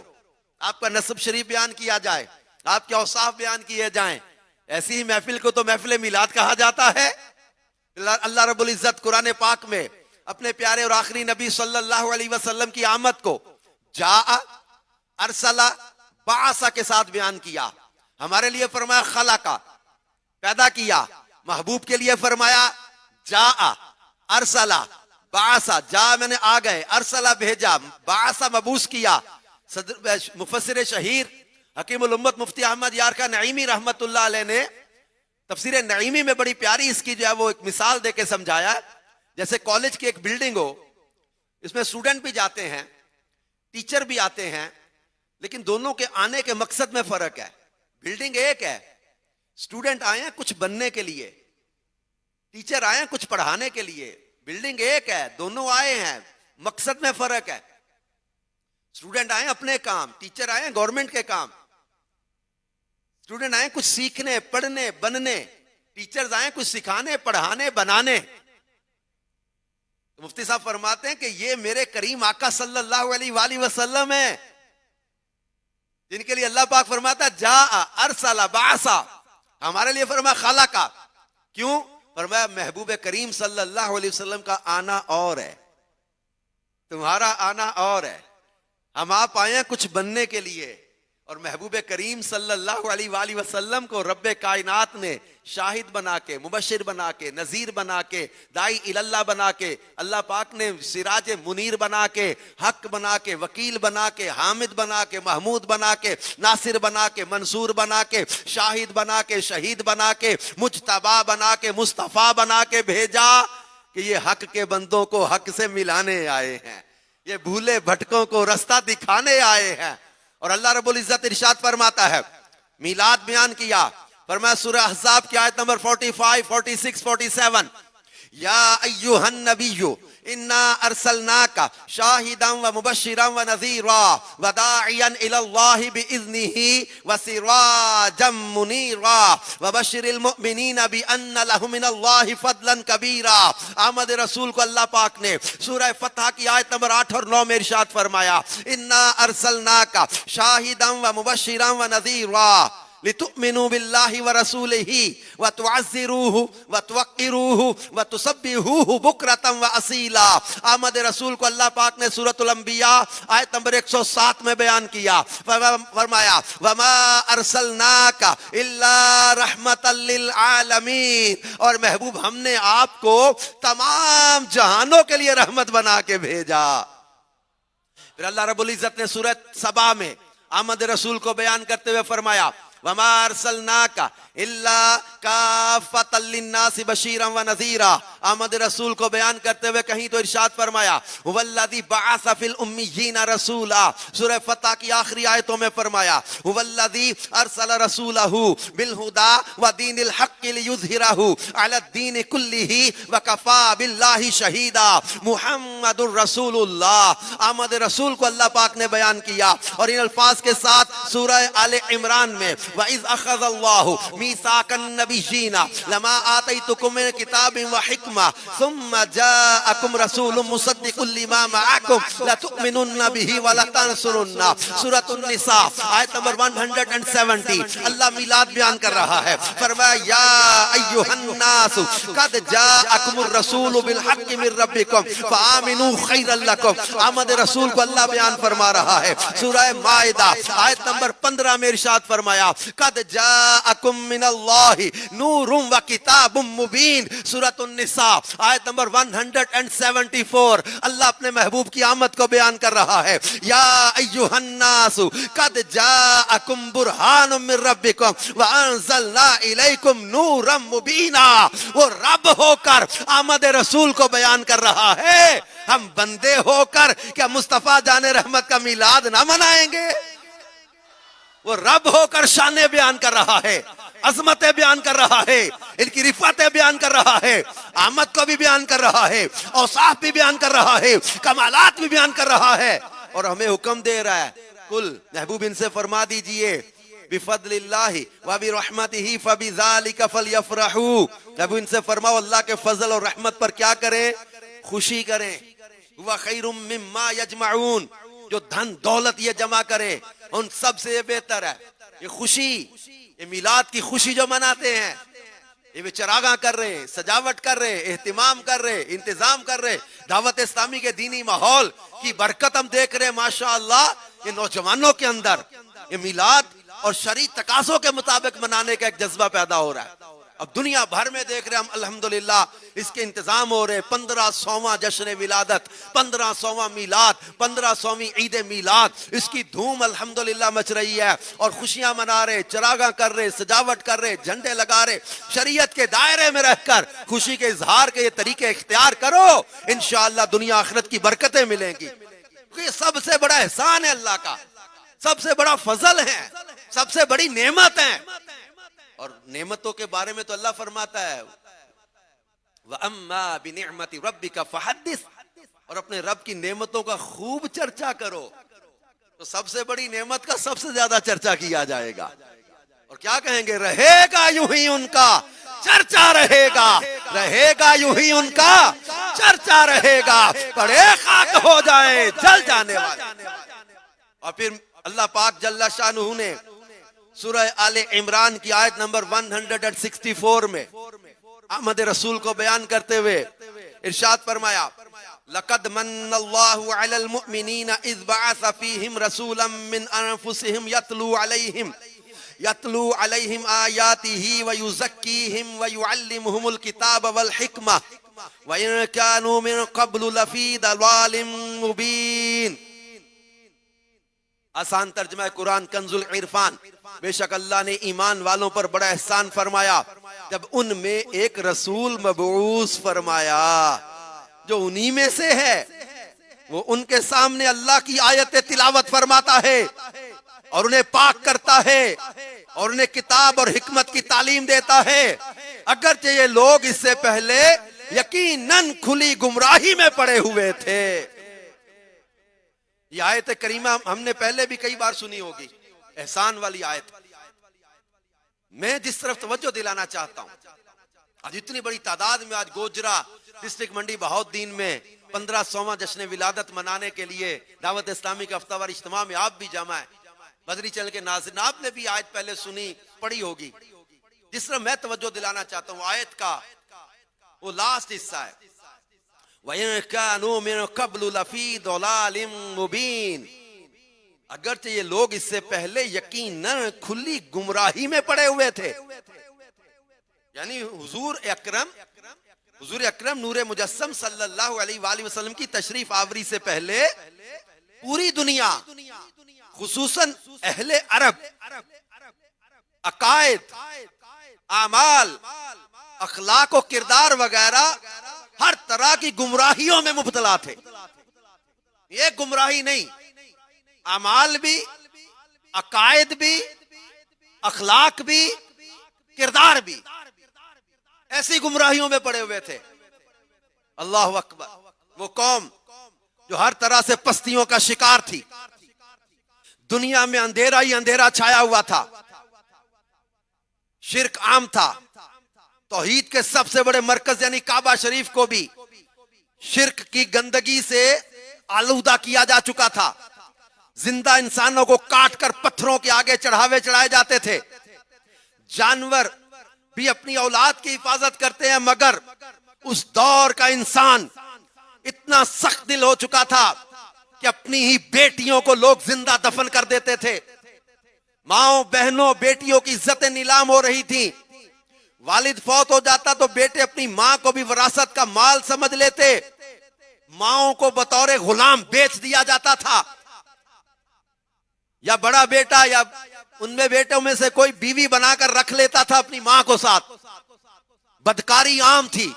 آپ کا نسب شریف بیان کیا جائے, آپ کے اوصاف بیان کیے جائیں, ایسی ہی محفل کو تو محفل میلاد کہا جاتا ہے. اللہ رب العزت قرآن پاک میں اپنے پیارے اور آخری نبی صلی اللہ علیہ وسلم کی آمد کو جاء, ارسلا, بعث کے ساتھ بیان کیا. ہمارے لیے فرمایا خلقا, پیدا کیا. محبوب کے لیے فرمایا جاء, ارسلا, بعثا, جا میں نے آ گئے, ارسلا بھیجا, بعثا مبعوث کیا. مفسر شہیر حکیم الامت مفتی احمد یارکا نعیمی رحمت اللہ علیہ نے تفسیر نعیمی میں بڑی پیاری اس کی جو ہے وہ ایک مثال دے کے سمجھایا. جیسے کالج کی ایک بلڈنگ ہو, اس میں اسٹوڈنٹ بھی جاتے ہیں, ٹیچر بھی آتے ہیں, لیکن دونوں کے آنے کے مقصد میں فرق ہے. بلڈنگ ایک ہے, اسٹوڈنٹ آئے ہیں کچھ بننے کے لیے, ٹیچر آئے ہیں کچھ پڑھانے کے لیے. بلڈنگ ایک ہے, دونوں آئے ہیں, مقصد میں فرق ہے. اسٹوڈنٹ آئے اپنے کام, ٹیچر آئے گورنمنٹ کے کام. اسٹوڈنٹ آئے کچھ سیکھنے, پڑھنے, بننے, ٹیچرز آئے کچھ سکھانے, پڑھانے, بنانے. تو مفتی صاحب فرماتے ہیں کہ یہ میرے کریم آقا صلی اللہ علیہ وآلہ وسلم ہیں, جن کے لیے اللہ پاک فرماتا جاء, ارسل, بعثا. ہمارے لیے فرمایا خلقا. کیوں؟ فرمایا محبوب کریم صلی اللہ علیہ وسلم کا آنا اور ہے, تمہارا آنا اور ہے. ہم آپ آئے ہیں کچھ بننے کے لیے, اور محبوب کریم صلی اللہ علیہ وآلہ وسلم کو رب کائنات نے شاہد بنا کے, مبشر بنا کے, نذیر بنا کے, داعی اللہ بنا کے, اللہ پاک نے سراج منیر بنا کے, حق بنا کے, وکیل بنا کے, حامد بنا کے, محمود بنا کے, ناصر بنا کے, منصور بنا کے, شاہد بنا کے, شہید بنا کے, مجتبی بنا کے, مصطفیٰ بنا کے بھیجا کہ یہ حق کے بندوں کو حق سے ملانے آئے ہیں, یہ بھولے بھٹکوں کو رستہ دکھانے آئے ہیں. اور اللہ رب العزت ارشاد فرماتا ہے, میلاد بیان کیا. فرمایا سورہ احزاب کی آیت نمبر 45, 46, 47, یا ایھا النبی انا ارسلناک شاہدا ومبشرا ونذیرا وداعیا الی اللہ باذنہ وسراجا منیرا وبشر المؤمنین بان لهم من اللہ فضلا کبیرا. آمد رسول کو اللہ پاک نے سورہ فتح کی آیت نمبر 8 اور 9 میں ارشاد فرمایا انا ارسلناک شاہدا ومبشرا ونذیرا لِتُؤْمِنُوا بِاللَّهِ وَرَسُولِهِ وَتُعَزِّرُوهُ وَتُوَقِّرُوهُ وَتُسَبِّحُوهُ بُكْرَةً وَأَصِيلًا. آمد رسول کو اللہ پاک نے سورۃ الانبیاء آیت نمبر 107 میں بیان کیا. فرمایا وَمَا أَرْسَلْنَاكَ إِلَّا رَحْمَةً لِلْعَالَمِينَ, اور محبوب ہم نے آپ کو تمام جہانوں کے لیے رحمت بنا کے بھیجا. پھر اللہ رب العزت نے سورۃ سبا میں آمد رسول کو بیان کرتے ہوئے فرمایا وَمَا أَرْسَلْنَاكَ إِلَّا كَافَّةً لِلنَّاسِ بَشِيرًا وَنَذِيرًا. آمد رسول کو بیان کرتے ہوئے کہیں تو ارشاد فرمایا هُوَ الَّذِي بَعَثَ فِي الْأُمِّيِّينَ رَسُولًا. سورہ فتح کی آخری آیتوں میں فرمایا هُوَ الَّذِي أَرْسَلَ رَسُولَهُ بِالْهُدَى وَدِينِ الْحَقِّ لِيُظْهِرَهُ عَلَى الدِّينِ كُلِّهِ وَكَفَى بِاللَّهِ شَهِيدًا. محمد رسول اللہ. آمد رسول کو اللہ پاک نے بیان کیا, اور ان الفاظ کے ساتھ سورہ آل عمران میں وَإِذْ أَخَذَ اللَّهُ مِيثَاقَ النَّبِيِّينَ النبيين لما آتيتكم من كتاب وحكمة ثم جاءكم رسول مصدق لما معكم لتؤمنن به ولتنصرن. سورۃ النساء آیت نمبر 170. اللہ میلاد بیان کر رہا ہے. فرمایا یا ایھا الناس قد جاءکم الرسول بالحق من ربکم فآمنوا خیرا لکم. آمد رسول کو اللہ بیان فرما رہا ہے. سورہ مائدہ آیت نمبر 15 میں ارشاد فرمایا قد جاءکم من اللہ نور و کتاب مبین. سورۃ النساء آیت نمبر 174 اللہ اپنے محبوب کی آمد کو بیان کر رہا ہے. یا ایھا الناس قد جاءکم برہان من ربکم وانزلنا الیکم نورا مبینا. وہ رب ہو کر آمد رسول کو بیان کر رہا ہے. ہم بندے ہو کر کیا مصطفیٰ جان رحمت کا میلاد نہ منائیں گے؟ وہ رب ہو کر شانیں بیان کر رہا ہے, عظمتیں بیان کر رہا ہے, ان کی رفعتیں بیان کر رہا ہے, آمد کو بھی بیان کر رہا ہے, اوصاف بھی بیان کر رہا ہے, کمالات بھی بیان کر رہا ہے, اور ہمیں حکم دے رہا ہے کل محبوب ان سے فرما دیجئے بفضل اللہ وبرحمتہ فبذالک فلیفرحوا. محبوب ان سے فرماؤ اللہ کے فضل اور رحمت پر کیا کریں؟ خوشی کریں. ہوا خیر مما یجمعون. جو دھن دولت یہ جمع کرے ان سب سے یہ بہتر ہے یہ خوشی, یہ میلاد کی خوشی جو مناتے ہیں, یہ چراغاں کر رہے ہیں, سجاوٹ کر رہے ہیں, اہتمام کر رہے ہیں, انتظام کر رہے ہیں. دعوت اسلامی کے دینی ماحول کی برکت ہم دیکھ رہے ہیں ماشاءاللہ. یہ نوجوانوں کے اندر یہ میلاد اور شرعی تقاضوں کے مطابق منانے کا ایک جذبہ پیدا ہو رہا ہے. اب دنیا بھر میں دیکھ رہے ہیں ہم الحمدللہ اس کے انتظام ہو رہے. 1500واں جشن ولادت, 1500واں میلاد, 1500ویں عید میلاد, اس کی دھوم الحمدللہ مچ رہی ہے. اور خوشیاں منا رہے, چراغاں کر رہے, سجاوٹ کر رہے, جھنڈے لگا رہے. شریعت کے دائرے میں رہ کر خوشی کے اظہار کے یہ طریقے اختیار کرو, انشاءاللہ دنیا آخرت کی برکتیں ملیں گی. یہ سب سے بڑا احسان ہے اللہ کا, سب سے بڑا فضل ہے, سب سے بڑی نعمت ہے. اور نعمتوں کے بارے میں تو اللہ فرماتا ہے وَأَمَّا بِنِعْمَةِ رَبِّكَ فَحَدِّثْ. اور اپنے رب کی نعمتوں کا خوب چرچا کرو. تو سب سے بڑی نعمت کا سب سے زیادہ چرچا کیا جائے گا. اور کیا کہیں گے؟ رہے گا یوں ہی ان کا چرچا رہے گا, رہے گا یوں ہی ان کا چرچا رہے گا, پڑے خاک ہو جائیں جل جانے والے. اور پھر اللہ پاک جل شانہ نے سورہ آل عمران کی آیت نمبر 164 میں احمد رسول کو بیان کرتے ہوئے ارشاد فرمایا لَقَدْ مَنَّ اللَّهُ عَلَى الْمُؤْمِنِينَ إِذْ بَعَثَ فِيهِمْ رَسُولًا مِّنْ أَنفُسِهِمْ يَتْلُو عَلَيْهِمْ آيَاتِهِ وَيُزَكِّيهِمْ وَيُعَلِّمُهُمُ الْكِتَابَ وَالْحِكْمَةَ وَإِن كَانُوا مِن قَبْلُ لَفِي ضَلَالٍ مُّبِينٍ. آسان ترجمہ قرآن کنز العرفان. بے شک اللہ نے ایمان والوں پر بڑا احسان فرمایا جب ان میں ایک رسول مبعوث فرمایا جو انہی میں سے ہے. وہ ان کے سامنے اللہ کی آیت تلاوت فرماتا ہے اور انہیں پاک کرتا ہے اور انہیں کتاب اور حکمت کی تعلیم دیتا ہے. اگرچہ یہ لوگ اس سے پہلے یقیناً کھلی گمراہی میں پڑے ہوئے تھے. یہ آیت کریمہ ہم نے پہلے بھی کئی بار سنی ہوگی, احسان والی آیت. میں جس طرف توجہ دلانا چاہتا ہوں, آج اتنی بڑی تعداد میں آج گوجرا ڈسٹرکٹ منڈی بہاؤالدین میں 1500واں جشن ولادت منانے کے لیے دعوت اسلامی کا ہفتہ وار اجتماع میں آپ بھی جمع ہیں. بدری چینل کے ناظرین آپ نے بھی آیت پہلے سنی پڑھی ہوگی. جس طرح میں توجہ دلانا چاہتا ہوں آیت کا وہ لاسٹ حصہ ہے وَإِن كَانُوا مِن قَبْلُ لَفِي ضَلَالٍ مُّبِينٍ. اگرچہ یہ لوگ اس سے پہلے یقیناً کھلی گمراہی میں پڑے ہوئے تھے. یعنی حضور اکرم نور مجسم صلی اللہ علیہ وآلہ وسلم کی تشریف آوری سے پہلے پوری دنیا خصوصاً اہل عرب عقائد, اعمال, اخلاق و کردار وغیرہ ہر طرح کی گمراہیوں میں مبتلا تھے. یہ گمراہی نہیں, اعمال بھی, عقائد بھی, اخلاق بھی, کردار بھی, ایسی گمراہیوں میں پڑے ہوئے تھے. اللہ اکبر. وہ قوم جو ہر طرح سے پستیوں کا شکار تھی, دنیا میں اندھیرا ہی اندھیرا چھایا ہوا تھا, شرک عام تھا, توحید کے سب سے بڑے مرکز یعنی کعبہ شریف کو بھی شرک کی گندگی سے آلودہ کیا جا چکا تھا. زندہ انسانوں کو کاٹ کر پتھروں کے آگے چڑھاوے چڑھائے جاتے تھے. جانور بھی اپنی اولاد کی حفاظت کرتے ہیں، مگر اس دور کا انسان اتنا سخت دل ہو چکا تھا کہ اپنی ہی بیٹیوں کو لوگ زندہ دفن کر دیتے تھے. ماؤں بہنوں بیٹیوں کی عزتیں نیلام ہو رہی تھیں. والد فوت ہو جاتا تو بیٹے اپنی ماں کو بھی وراثت کا مال سمجھ لیتے. ماؤں کو بطور غلام بیچ دیا جاتا تھا. یا بڑا بیٹا یا ان میں بیٹوں میں سے کوئی بیوی بنا کر رکھ لیتا تھا اپنی ماں کو ساتھ. بدکاری عام تھی.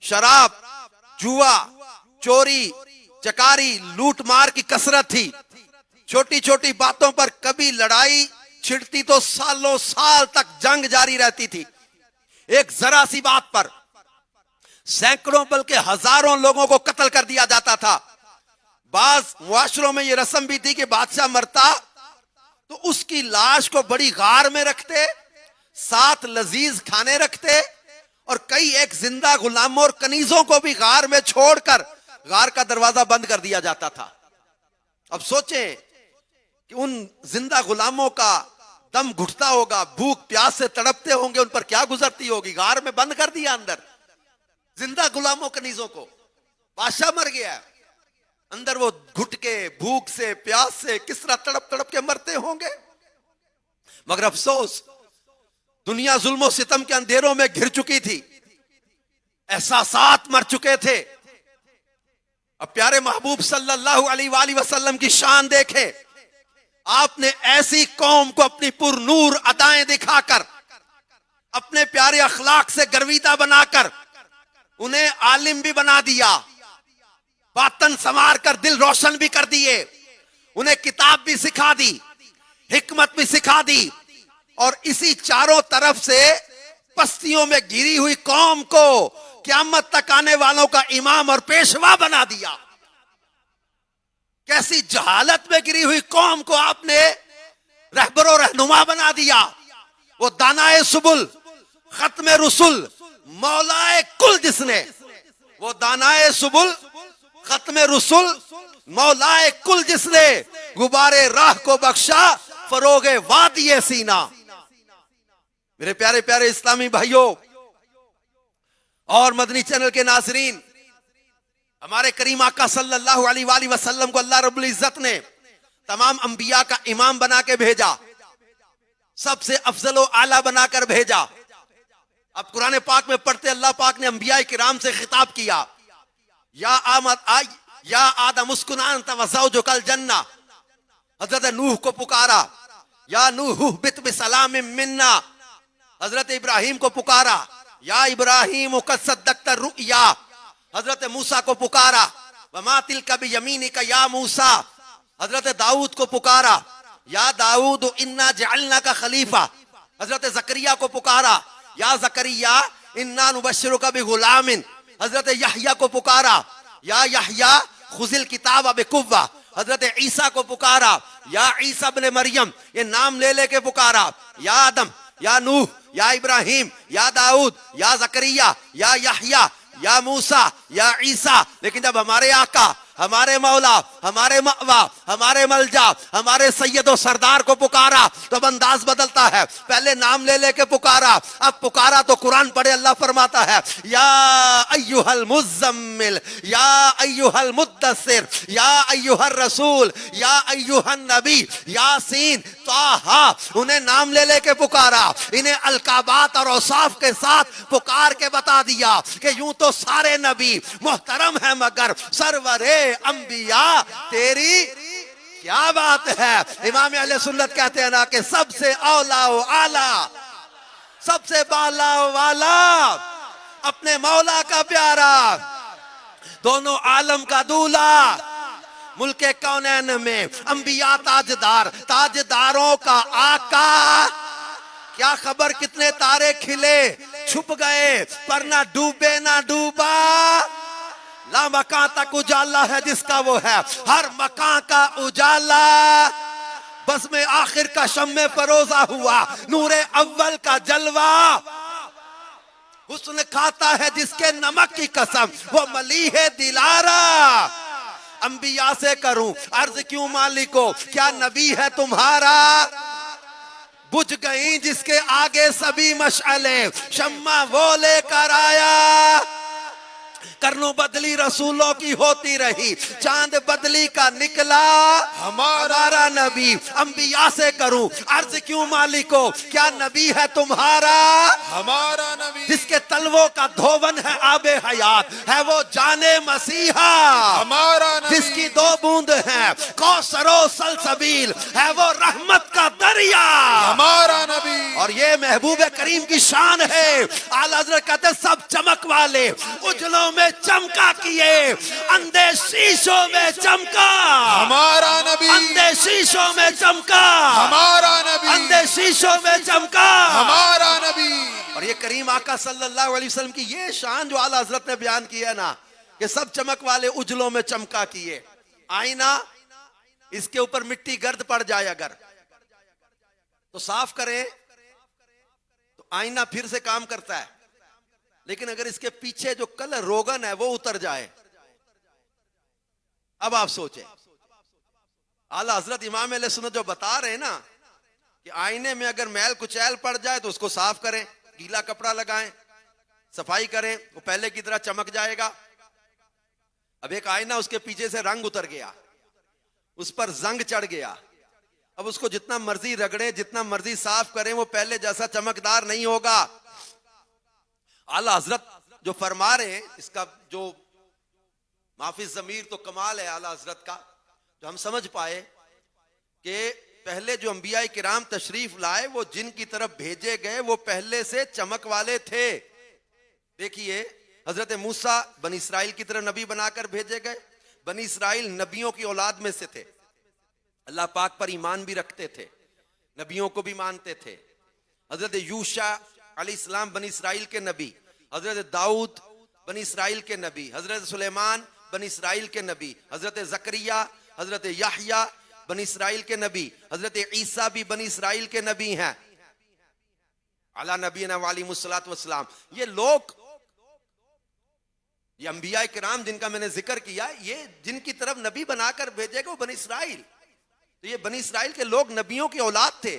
شراب، جوا، چوری، چکاری، لوٹ مار کی کثرت تھی. چھوٹی چھوٹی باتوں پر کبھی لڑائی چھڑتی تو سالوں سال تک جنگ جاری رہتی تھی. ایک ذرا سی بات پر سینکڑوں بلکہ ہزاروں لوگوں کو قتل کر دیا جاتا تھا. بعض معاشروں میں یہ رسم بھی تھی کہ بادشاہ مرتا تو اس کی لاش کو بڑی غار میں رکھتے، ساتھ لذیذ کھانے رکھتے، اور کئی ایک زندہ غلاموں اور کنیزوں کو بھی غار میں چھوڑ کر غار کا دروازہ بند کر دیا جاتا تھا. اب سوچیں کہ ان زندہ غلاموں کا دم گھٹتا ہوگا، بھوک پیاس سے تڑپتے ہوں گے، ان پر کیا گزرتی ہوگی. غار میں بند کر دیا اندر زندہ غلاموں کنیزوں کو. بادشاہ مر گیا ہے، اندر وہ گھٹ کے بھوک سے پیاس سے کس طرح تڑپ تڑپ کے مرتے ہوں گے. مگر افسوس دنیا ظلم و ستم کے اندھیروں میں گھر چکی تھی. احساسات مر چکے تھے. اب پیارے محبوب صلی اللہ علیہ وآلہ وسلم کی شان دیکھے. آپ نے ایسی قوم کو اپنی پر نور ادائیں دکھا کر، اپنے پیارے اخلاق سے گرویدہ بنا کر انہیں عالم بھی بنا دیا، باطن سنوار کر دل روشن بھی کر دیے. انہیں کتاب بھی سکھا دی، حکمت بھی سکھا دی، اور اسی چاروں طرف سے پستیوں میں گری ہوئی قوم کو قیامت تک آنے والوں کا امام اور پیشوا بنا دیا. کیسی جہالت میں گری ہوئی قوم کو آپ نے رہبر و رہنما بنا دیا. وہ دانائے سبل، ختم رسول، مولائے کل، جس نے وہ دانائے سبل، ختم رسول، مولائے کل، جس نے غبارے راہ کو بخشا، فروغ وادی سینہ. میرے پیارے پیارے اسلامی بھائیوں اور مدنی چینل کے ناظرین، ہمارے کریم آقا صلی اللہ علیہ وآلہ وسلم کو اللہ رب العزت نے تمام انبیاء کا امام بنا کے بھیجا، سب سے افضل و اعلیٰ بنا کر بھیجا. اب قرآن پاک میں پڑھتے اللہ پاک نے انبیاء کرام سے خطاب کیا، یا آدم اسکن انت وزوجک الجنہ. حضرت نوح کو پکارا، یا نوح اہبط بسلام منا. حضرت ابراہیم کو پکارا، یا ابراہیم قد صدقت الرؤیا. حضرت موسیٰ کو پکارا، وما تلک بیمینک یا موسیٰ. حضرت داؤد کو پکارا، یا داؤد انا جعلناک خلیفہ. حضرت زکریا کو پکارا، یا زکریا انا نبشرک بغلام. حضرت یحییٰ کو پکارا، یا یحییٰ خذ الکتاب بقوہ. حضرت عیسیٰ کو پکارا، یا عیسیٰ ابن مریم. یہ نام لے لے کے پکارا، یا آدم، یا نوح، یا ابراہیم، یا داؤد، یا زکریا، یا یحییٰ، یا موسیٰ، یا عیسیٰ. لیکن جب ہمارے آقا، ہمارے مولا، ہمارے مأوا، ہمارے ملجا، ہمارے سید و سردار کو پکارا تو اب انداز بدلتا ہے. پہلے نام لے لے کے پکارا، اب پکارا تو قرآن پڑھے اللہ فرماتا ہے، یا ایھا المزمل، یا ایھا المدثر، یا ایھا الرسول، یا ایھا النبی، یاسین، طٰہٰ. انہیں نام لے لے کے پکارا، انہیں القابات اور اوصاف کے ساتھ پکار کے بتا دیا کہ یوں تو سارے نبی محترم ہیں، مگر سرورے انبیاء تیری کیا بات ہے. امام اہل سنت کہتے ہیں نا کہ سب سے اولا و اعلیٰ، سب سے بالا و والا، اپنے مولا کا پیارا، دونوں عالم کا دولا، ملک کونین میں انبیاء تاجدار، تاجداروں کا آقا. کیا خبر کتنے تارے کھلے چھپ گئے پر نہ ڈوبے نہ ڈوبا. لا مکان تک اجالا ہے جس کا وہ ہے ہر مکان کا اجالا. بس میں آخر کا شمع فروزہ ہوا، نور اول کا جلوہ. حسن کھاتا ہے جس کے نمک کی قسم، وہ ملیح دلارا۔ انبیاء سے کروں عرض کیوں مالکو، کیا نبی ہے تمہارا؟ بجھ گئیں جس کے آگے سبھی مشعلے، شمع وہ لے کر آیا۔ کرنوں بدلی رسولوں کی ہوتی رہی، چاند بدلی کا نکلا ہمارا نبی۔ انبیاء سے کروں عرض کیوں مالکو، کیا نبی ہے تمہارا؟ ہمارا نبی جس کے تلووں کا دھون ہے آب حیات، ہے وہ جان مسیحا۔ ہمارا نبی جس کی 2 بوند ہیں کوثر و سلسبیل، ہے وہ رحمت کا دریا۔ ہمارا نبی اور یہ محبوب کریم کی شان ہے۔ اعلیٰ حضرت کہتے ہیں سب چمک والے اجلوں میں چمکا کیے، اندھے شیشوں میں چمکا۔ ہمارا نبی اندھے شیشوں میں چمکا، ہمارا نبی اندھے شیشوں میں چمکا۔ ہمارا نبی۔ اور یہ کریم آقا صلی اللہ علیہ وسلم کی یہ شان جو اعلیٰ حضرت نے بیان کی ہے نا، کہ سب چمک والے اجلوں میں چمکا کیے۔ آئینہ اس کے اوپر مٹی گرد پڑ جائے اگر تو صاف کریں تو آئینہ پھر سے کام کرتا ہے، لیکن اگر اس کے پیچھے جو کلر روغن ہے وہ اتر جائے، اب آپ سوچیں اعلیٰ حضرت امام علیہ سنت جو بتا رہے ہیں نا کہ آئینے میں اگر میل کچیل پڑ جائے تو اس کو صاف کریں، گیلا کپڑا لگائیں، صفائی کریں، وہ پہلے کی طرح چمک جائے گا۔ اب ایک آئینہ اس کے پیچھے سے رنگ اتر گیا، اس پر زنگ چڑھ گیا، اب اس کو جتنا مرضی رگڑیں، جتنا مرضی صاف کریں، وہ پہلے جیسا چمکدار نہیں ہوگا۔ اعلیٰ حضرت جو فرما رہے ہیں، اس کا جو معافی ضمیر تو کمال ہے اعلیٰ حضرت کا، جو ہم سمجھ پائے کہ پہلے جو انبیاء کرام تشریف لائے وہ جن کی طرف بھیجے گئے وہ پہلے سے چمک والے تھے۔ دیکھیے حضرت موسیٰ بنی اسرائیل کی طرف نبی بنا کر بھیجے گئے، بنی اسرائیل نبیوں کی اولاد میں سے تھے، اللہ پاک پر ایمان بھی رکھتے تھے، نبیوں کو بھی مانتے تھے۔ حضرت یوشع علیہ السلام بنی اسرائیل کے نبی، حضرت داؤد بنی اسرائیل کے نبی، حضرت سلیمان بنی اسرائیل کے نبی، حضرت زکریا، حضرت یحییٰ بنی اسرائیل کے نبی، حضرت عیسیٰ بھی بنی اسرائیل کے نبی ہیں علی نبینا وعلیہ الصلوۃ والسلام۔ یہ لوگ، یہ انبیاء کرام جن کا میں نے ذکر کیا، یہ جن کی طرف نبی بنا کر بھیجے گا وہ بنی اسرائیل، تو یہ بنی اسرائیل کے لوگ نبیوں کی اولاد تھے،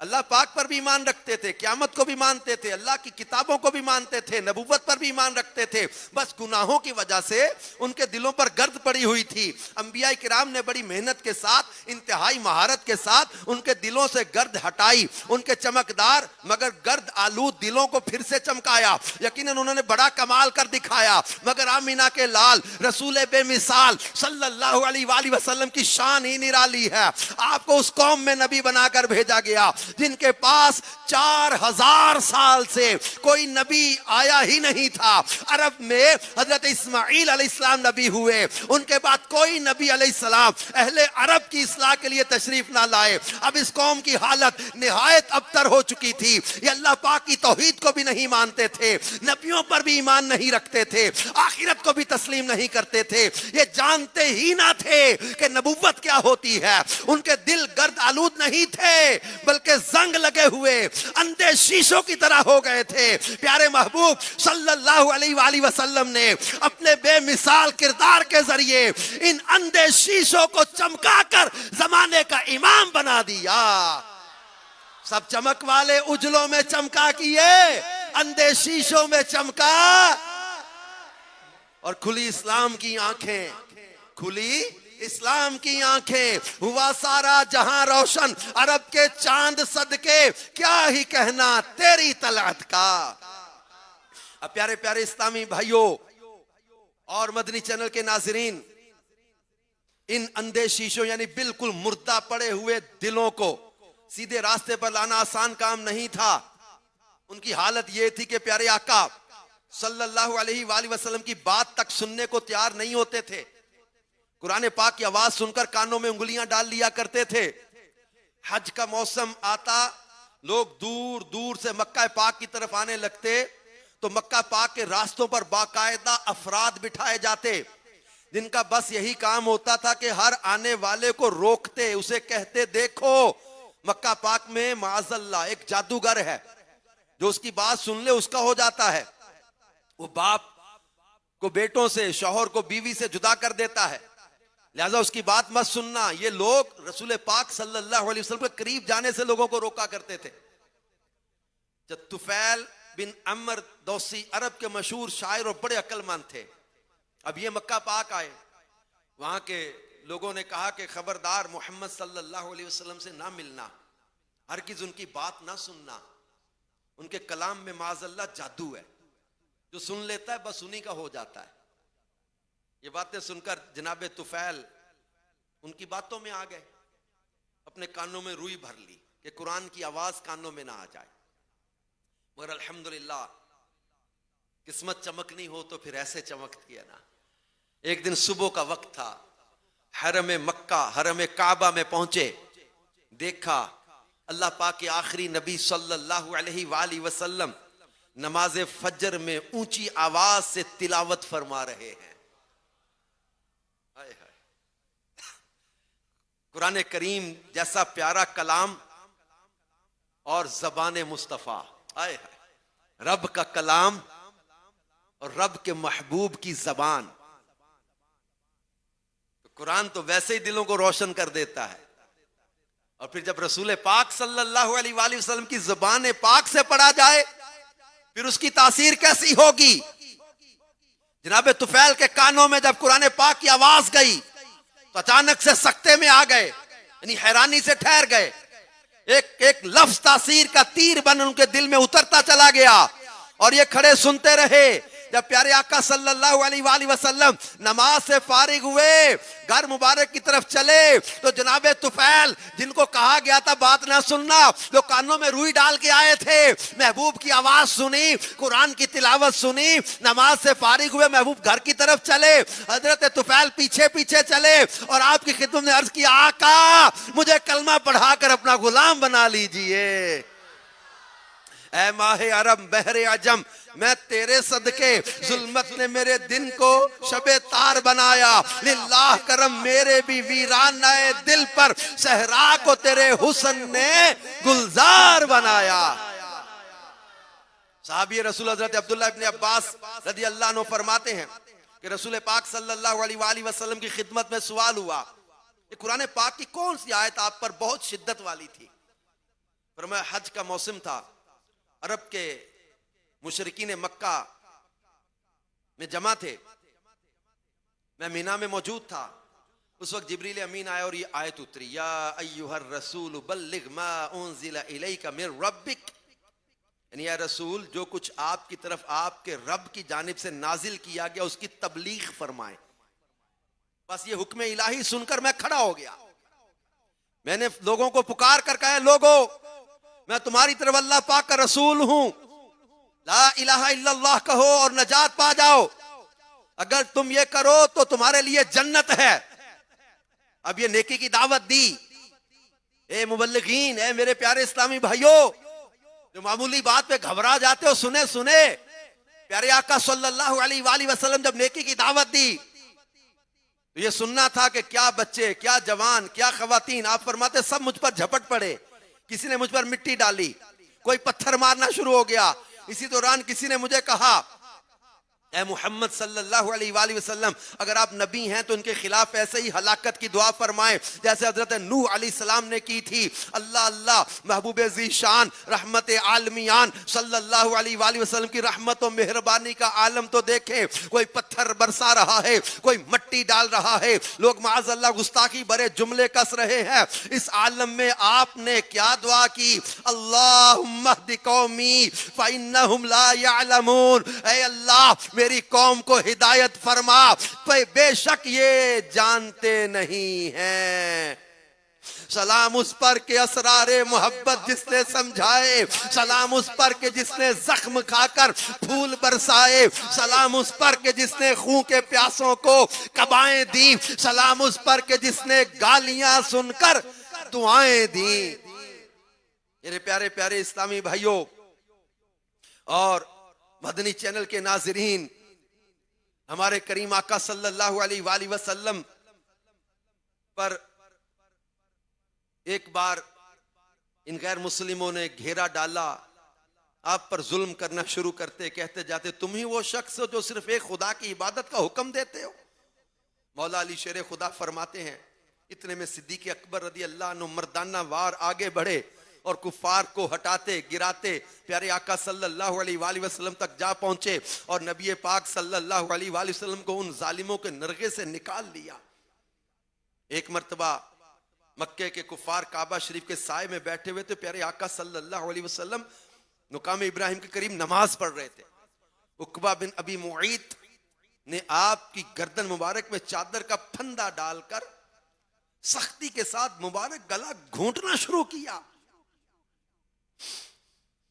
اللہ پاک پر بھی ایمان رکھتے تھے، قیامت کو بھی مانتے تھے، اللہ کی کتابوں کو بھی مانتے تھے، نبوت پر بھی ایمان رکھتے تھے، بس گناہوں کی وجہ سے ان کے دلوں پر گرد پڑی ہوئی تھی۔ انبیاء کرام نے بڑی محنت کے ساتھ، انتہائی مہارت کے ساتھ ان کے دلوں سے گرد ہٹائی، ان کے چمکدار مگر گرد آلود دلوں کو پھر سے چمکایا۔ یقیناً انہوں نے بڑا کمال کر دکھایا، مگر آمینہ کے لال رسول بے مثال صلی اللہ علیہ وآلہ وسلم کی شان ہی نرالی ہے۔ آپ کو اس قوم میں نبی بنا کر بھیجا گیا جن کے پاس 4000 سال سے کوئی نبی آیا ہی نہیں تھا۔ عرب میں حضرت اسماعیل علیہ السلام نبی ہوئے، ان کے بعد کوئی نبی علیہ السلام اہل عرب کی اصلاح کے لیے تشریف نہ لائے۔ اب اس قوم کی حالت نہایت ابتر ہو چکی تھی، یہ اللہ پاک کی توحید کو بھی نہیں مانتے تھے، نبیوں پر بھی ایمان نہیں رکھتے تھے، آخرت کو بھی تسلیم نہیں کرتے تھے، یہ جانتے ہی نہ تھے کہ نبوت کیا ہوتی ہے۔ ان کے دل گرد آلود نہیں تھے بلکہ زنگ لگے ہوئے اندھے شیشوں کی طرح ہو گئے تھے۔ پیارے محبوب صلی اللہ علیہ وآلہ وسلم نے اپنے بے مثال کردار کے ذریعے ان اندھے شیشوں کو چمکا کر زمانے کا امام بنا دیا۔ سب چمک والے اجلوں میں چمکا کیے، اندھے شیشوں میں چمکا، اور کھلی اسلام کی آنکھیں، کھلی اسلام کی آنکھیں، ہوا سارا جہاں روشن، عرب کے چاند صدقے کیا ہی کہنا تیری طلعت کا۔ اب پیارے پیارے اسلامی بھائیوں اور مدنی چینل کے ناظرین، ان اندھے شیشوں یعنی بالکل مردہ پڑے ہوئے دلوں کو سیدھے راستے پر لانا آسان کام نہیں تھا۔ ان کی حالت یہ تھی کہ پیارے آقا صلی اللہ علیہ وآلہ وسلم کی بات تک سننے کو تیار نہیں ہوتے تھے، قرآن پاک کی آواز سن کر کانوں میں انگلیاں ڈال لیا کرتے تھے۔ حج کا موسم آتا، لوگ دور دور سے مکہ پاک کی طرف آنے لگتے تو مکہ پاک کے راستوں پر باقاعدہ افراد بٹھائے جاتے جن کا بس یہی کام ہوتا تھا کہ ہر آنے والے کو روکتے، اسے کہتے دیکھو مکہ پاک میں معاذ اللہ ایک جادوگر ہے، جو اس کی بات سن لے اس کا ہو جاتا ہے. وہ باپ کو بیٹوں سے، شوہر کو بیوی سے جدا کر دیتا ہے، لہذا اس کی بات مت سننا. یہ لوگ رسول پاک صلی اللہ علیہ وسلم کے قریب جانے سے لوگوں کو روکا کرتے تھے. جب طفیل بن عمر دوسی عرب کے مشہور شاعر اور بڑے عقل مند تھے. اب یہ مکہ پاک آئے، وہاں کے لوگوں نے کہا کہ خبردار محمد صلی اللہ علیہ وسلم سے نہ ملنا، ہرگز ان کی بات نہ سننا، ان کے کلام میں معاذ اللہ جادو ہے، جو سن لیتا ہے بس انہی کا ہو جاتا ہے. یہ باتیں سن کر جناب طفیل ان کی باتوں میں آ گئے، اپنے کانوں میں روئی بھر لی کہ قرآن کی آواز کانوں میں نہ آ جائے. مگر الحمدللہ قسمت چمکنی ہو تو پھر ایسے چمکتی ہے نا. ایک دن صبح کا وقت تھا، حرم مکہ، حرم کعبہ میں پہنچے، دیکھا اللہ پاک کے آخری نبی صلی اللہ علیہ وآلہ وسلم نماز فجر میں اونچی آواز سے تلاوت فرما رہے ہیں. قرآن کریم جیسا پیارا کلام اور زبان مصطفیٰ، رب کا کلام اور رب کے محبوب کی زبان. قرآن تو ویسے ہی دلوں کو روشن کر دیتا ہے، اور پھر جب رسول پاک صلی اللہ علیہ وآلہ وسلم کی زبان پاک سے پڑھا جائے پھر اس کی تاثیر کیسی ہوگی. جناب طفیل کے کانوں میں جب قرآن پاک کی آواز گئی تو اچانک سے سکتے میں آ گئے، یعنی حیرانی سے ٹھہر گئے. ایک لفظ تاثیر کا تیر بن ان کے دل میں اترتا چلا گیا، اور یہ کھڑے سنتے رہے. جب پیارے آقا صلی اللہ علیہ وآلہ وسلم نماز سے فارغ ہوئے، گھر مبارک کی طرف چلے، تو جناب طفیل جن کو کہا گیا تھا بات نہ سننا، جو کانوں میں روئی ڈال کے آئے تھے، محبوب کی آواز سنی، قرآن کی تلاوت سنی، نماز سے فارغ ہوئے، محبوب گھر کی طرف چلے. حضرت طفیل پیچھے پیچھے چلے اور آپ کی خدمت میں عرض کیا، آقا مجھے کلمہ پڑھا کر اپنا غلام بنا لیجئے. اے ماہ عرب بحر عجم، میں تیرے صدقے، ظلمت نے میرے دن کو شب تار بنایا، للہ کرم میرے بھی ویرانہ دل پر، صحرا کو تیرے حسن نے گلزار بنایا. صحابی رسول حضرت عبداللہ ابن عباس رضی اللہ عنہ فرماتے ہیں کہ رسول پاک صلی اللہ علیہ وآلہ وسلم کی خدمت میں سوال ہوا کہ قرآن پاک کی کون سی آیت آپ پر بہت شدت والی تھی؟ فرمایا حج کا موسم تھا، عرب کے مشرکین مکہ میں جمع تھے، میں مینا میں موجود تھا. اس وقت جبریل امین آیا اور یہ آیت اتری، یا ایھا الرسول بلغ ما انزل الیک من ربک، یعنی اے رسول جو کچھ آپ کی طرف آپ کے رب کی جانب سے نازل کیا گیا اس کی تبلیغ فرمائیں. بس یہ حکم الہی سن کر میں کھڑا ہو گیا. میں نے لوگوں کو پکار کر کہا، لوگوں میں تمہاری طرف اللہ پاک کا رسول ہوں، لا الہ الا اللہ کہو اور نجات پا جاؤ. اگر تم یہ کرو تو تمہارے لیے جنت ہے. اب یہ نیکی کی دعوت دی. اے مبلغین، اے میرے پیارے اسلامی بھائیوں، جو معمولی بات پہ گھبرا جاتے ہو، سنے پیارے آقا صلی اللہ علیہ وآلہ وسلم جب نیکی کی دعوت دی تو یہ سننا تھا کہ کیا بچے، کیا جوان، کیا خواتین، آپ فرماتے سب مجھ پر جھپٹ پڑے. کسی نے مجھ پر مٹی ڈالی، کوئی پتھر مارنا شروع ہو گیا. اسی دوران کسی نے مجھے کہا، اے محمد صلی اللہ علیہ وآلہ وسلم اگر آپ نبی ہیں تو ان کے خلاف ایسے ہی ہلاکت کی دعا فرمائیں جیسے حضرت نوح علیہ السلام نے کی تھی. اللہ اللہ، محبوب ذی شان رحمت عالمیان صلی اللہ علیہ وآلہ وسلم کی رحمت و مہربانی کا عالم تو دیکھیں. کوئی پتھر برسا رہا ہے، کوئی مٹی ڈال رہا ہے، لوگ معاذ اللہ گستاخی بھرے جملے کس رہے ہیں. اس عالم میں آپ نے کیا دعا کی؟ اللہم اہد قومی فإنہم لا یعلمون، اے اللہ میری قوم کو ہدایت فرما، بے شک یہ جانتے نہیں ہیں. سلام اس پر کہ اسرار محبت جس نے سمجھائے، سلام اس پر کہ جس نے زخم کھا کر پھول برسائے، سلام اس پر کہ جس نے خون کے پیاسوں کو قبائیں دی، سلام اس پر کہ جس نے گالیاں سن کر دعائیں دی. میرے پیارے پیارے اسلامی بھائیوں اور مدنی چینل کے ناظرین، ہمارے کریم آقا صلی اللہ علیہ وآلہ وسلم پر ایک بار ان غیر مسلموں نے گھیرا ڈالا. آپ پر ظلم کرنا شروع کرتے، کہتے جاتے تم ہی وہ شخص ہو جو صرف ایک خدا کی عبادت کا حکم دیتے ہو. مولا علی شیر خدا فرماتے ہیں اتنے میں صدیق اکبر رضی اللہ عنہ مردانہ وار آگے بڑھے اور کفار کو ہٹاتے گراتے پیارے آقا صلی اللہ علیہ وآلہ وسلم تک جا پہنچے اور نبی پاک صلی اللہ علیہ وآلہ وسلم کو ان ظالموں کے نرغے سے نکال لیا. ایک مرتبہ مکے کے کفار کعبہ شریف کے سائے میں بیٹھے ہوئے تھے، پیارے آقا صلی اللہ علیہ وسلم مقام ابراہیم کے قریب نماز پڑھ رہے تھے. عقبہ بن ابی معیط نے آپ کی گردن مبارک میں چادر کا پھندا ڈال کر سختی کے ساتھ مبارک گلا گھونٹنا شروع کیا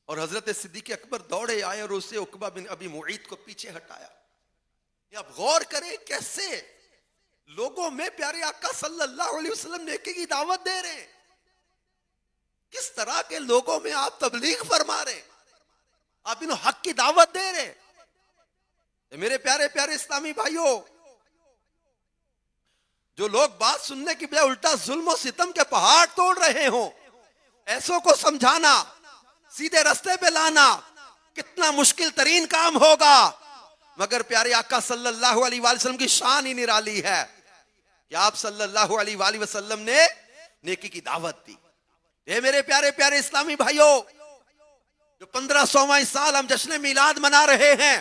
اور حضرت صدیق اکبر دوڑے آئے اور اسے عقبہ بن ابی معیط کو پیچھے ہٹایا. اب غور کریں کیسے لوگوں میں پیارے آقا صلی اللہ علیہ وسلم نیکی کی دعوت دے رہے ہیں، کس طرح کے لوگوں میں آپ تبلیغ فرما رہے ہیں، آپ انہوں حق کی دعوت دے رہے ہیں. میرے پیارے پیارے اسلامی بھائیوں، جو لوگ بات سننے کی بجائے الٹا ظلم و ستم کے پہاڑ توڑ رہے ہوں، ایسوں کو سمجھانا، سیدھے رستے پہ لانا کتنا مشکل ترین کام ہوگا. مگر پیارے آقا صلی اللہ علیہ وآلہ وسلم کی شان ہی نرالی ہے کہ آپ صلی اللہ علیہ وآلہ وسلم نے نیکی کی دعوت دی. اے میرے پیارے پیارے اسلامی بھائیوں، جو 1500واں سال ہم جشن میلاد منا رہے ہیں،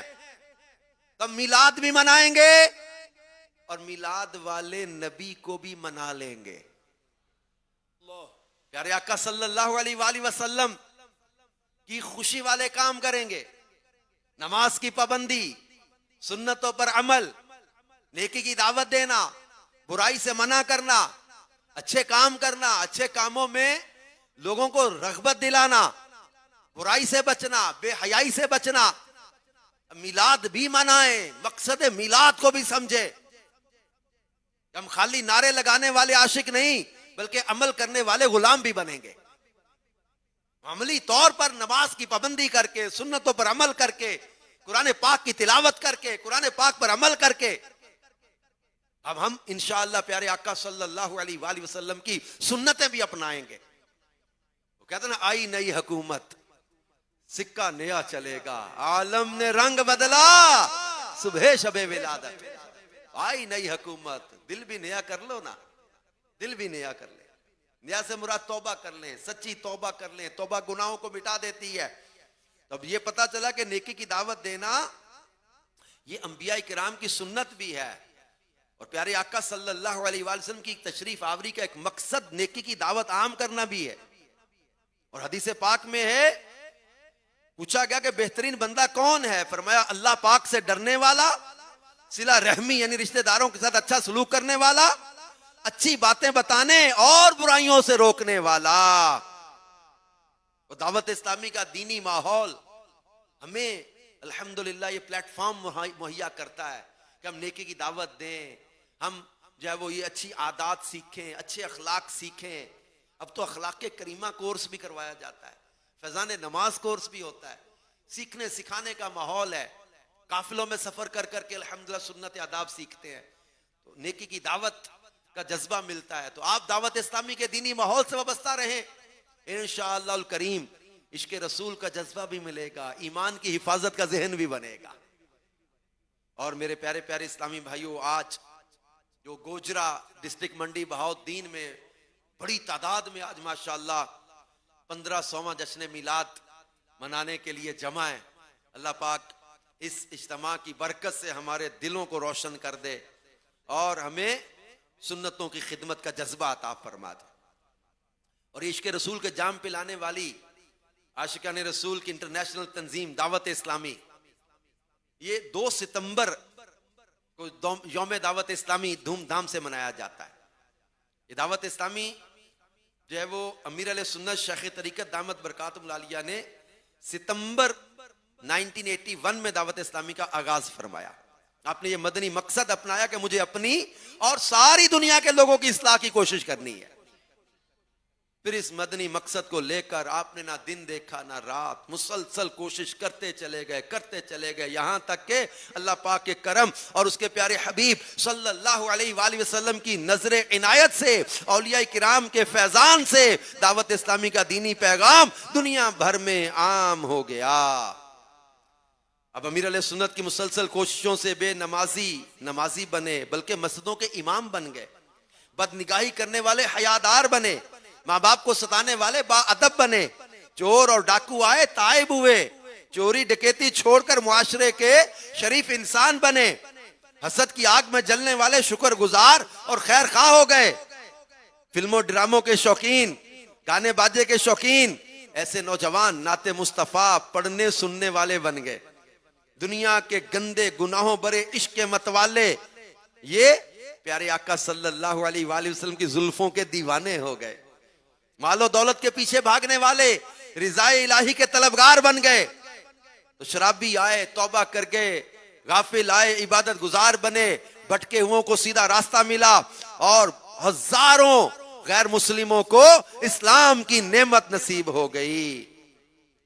تب میلاد بھی منائیں گے اور میلاد والے نبی کو بھی منا لیں گے. پیارے آقا صلی اللہ علیہ وآلہ وسلم کی خوشی والے کام کریں گے، نماز کی پابندی، سنتوں پر عمل، نیکی کی دعوت دینا، برائی سے منع کرنا، اچھے کام کرنا، اچھے کاموں میں لوگوں کو رغبت دلانا، برائی سے بچنا، بے حیائی سے بچنا. میلاد بھی منائیں، مقصد میلاد کو بھی سمجھے. ہم خالی نعرے لگانے والے عاشق نہیں بلکہ عمل کرنے والے غلام بھی بنیں گے. عملی طور پر نماز کی پابندی کر کے، سنتوں پر عمل کر کے، قرآن پاک کی تلاوت کر کے، قرآن پاک پر عمل کر کے اب ہم انشاءاللہ پیارے آقا صلی اللہ علیہ وآلہ وسلم کی سنتیں بھی اپنائیں گے. وہ کہتے ہیں نا، آئی نئی حکومت سکہ نیا چلے گا، عالم نے رنگ بدلا صبح شب ولادت. آئی نئی حکومت، دل بھی نیا کر لو نا، دل بھی نیا کر لیں. نیا سے مراد توبہ کر لیں، سچی توبہ کر لیں. توبہ گناہوں کو مٹا دیتی ہے. تب یہ پتا چلا کہ نیکی کی دعوت دینا یہ انبیاء کرام کی سنت بھی ہے، اور پیارے آقا صلی اللہ علیہ وآلہ وسلم کی تشریف آوری کا ایک مقصد نیکی کی دعوت عام کرنا بھی ہے. اور حدیث پاک میں ہے، پوچھا گیا کہ بہترین بندہ کون ہے؟ فرمایا اللہ پاک سے ڈرنے والا، صلہ رحمی یعنی رشتہ داروں کے ساتھ اچھا سلوک کرنے والا، اچھی باتیں بتانے اور برائیوں سے روکنے والا. دعوت اسلامی کا دینی ماحول ہمیں الحمدللہ یہ پلیٹ فارم مہیا کرتا ہے کہ ہم نیکی کی دعوت دیں، ہم جو ہے وہ یہ اچھی عادات سیکھیں، اچھے اخلاق سیکھیں. اب تو اخلاق کریمہ کورس بھی کروایا جاتا ہے، فیضان نماز کورس بھی ہوتا ہے، سیکھنے سکھانے کا ماحول ہے. قافلوں میں سفر کر کر کے الحمدللہ سنت آداب سیکھتے ہیں، تو نیکی کی دعوت کا جذبہ ملتا ہے. تو آپ دعوت اسلامی کے دینی ماحول سے وابستہ رہیں، انشاءاللہ الکریم عشق رسول کا جذبہ بھی ملے گا، ایمان کی حفاظت کا ذہن بھی بنے گا. اور میرے پیارے پیارے اسلامی بھائیوں، آج جو گوجرا ڈسٹرکٹ منڈی بہاؤالدین میں بڑی تعداد میں آج ماشاءاللہ 1500واں جشن میلاد منانے کے لیے جمع ہے، اللہ پاک اس اجتماع کی برکت سے ہمارے دلوں کو روشن کر دے اور ہمیں سنتوں کی خدمت کا جذبہ عطا فرما دے. اور عشق رسول کے جام پلانے والی عاشقان رسول کی انٹرنیشنل تنظیم دعوت اسلامی، یہ 2 ستمبر کو یوم دعوت اسلامی دھوم دھام سے منایا جاتا ہے. یہ دعوت اسلامی جو ہے وہ امیر علیہ سنت شیخ طریقت دامت برکاتہم العالیہ نے ستمبر 1981 میں دعوت اسلامی کا آغاز فرمایا. آپ نے یہ مدنی مقصد اپنایا کہ مجھے اپنی اور ساری دنیا کے لوگوں کی اصلاح کی کوشش کرنی ہے. پھر اس مدنی مقصد کو لے کر آپ نے نہ دن دیکھا نہ رات، مسلسل کوشش کرتے چلے گئے یہاں تک کہ اللہ پاک کے کرم اور اس کے پیارے حبیب صلی اللہ علیہ وآلہ وسلم کی نظر عنایت سے، اولیاء کرام کے فیضان سے دعوت اسلامی کا دینی پیغام دنیا بھر میں عام ہو گیا۔ اب امیر علیہ سنت کی مسلسل کوششوں سے بے نمازی بنے، بلکہ مسجدوں کے امام بن گئے، بد نگاہی کرنے والے حیادار بنے، ماں باپ کو ستانے والے با ادب بنے، چور اور ڈاکو آئے تائب ہوئے، چوری ڈکیتی چھوڑ کر معاشرے کے شریف انسان بنے، حسد کی آگ میں جلنے والے شکر گزار اور خیر خواہ ہو گئے، فلموں ڈراموں کے شوقین، گانے باجے کے شوقین، ایسے نوجوان نعت مصطفیٰ پڑھنے سننے والے بن گئے، دنیا کے گندے گناہوں برے عشق کے متوالے یہ پیارے آقا صلی اللہ علیہ وآلہ وسلم کی زلفوں کے دیوانے ہو گئے، مال و دولت کے پیچھے بھاگنے والے رضا الہی کے طلبگار بن گئے، تو شرابی آئے توبہ کر گئے، غافل آئے عبادت گزار بنے، بھٹکے ہوئوں کو سیدھا راستہ ملا، اور ہزاروں غیر مسلموں کو اسلام کی نعمت نصیب ہو گئی۔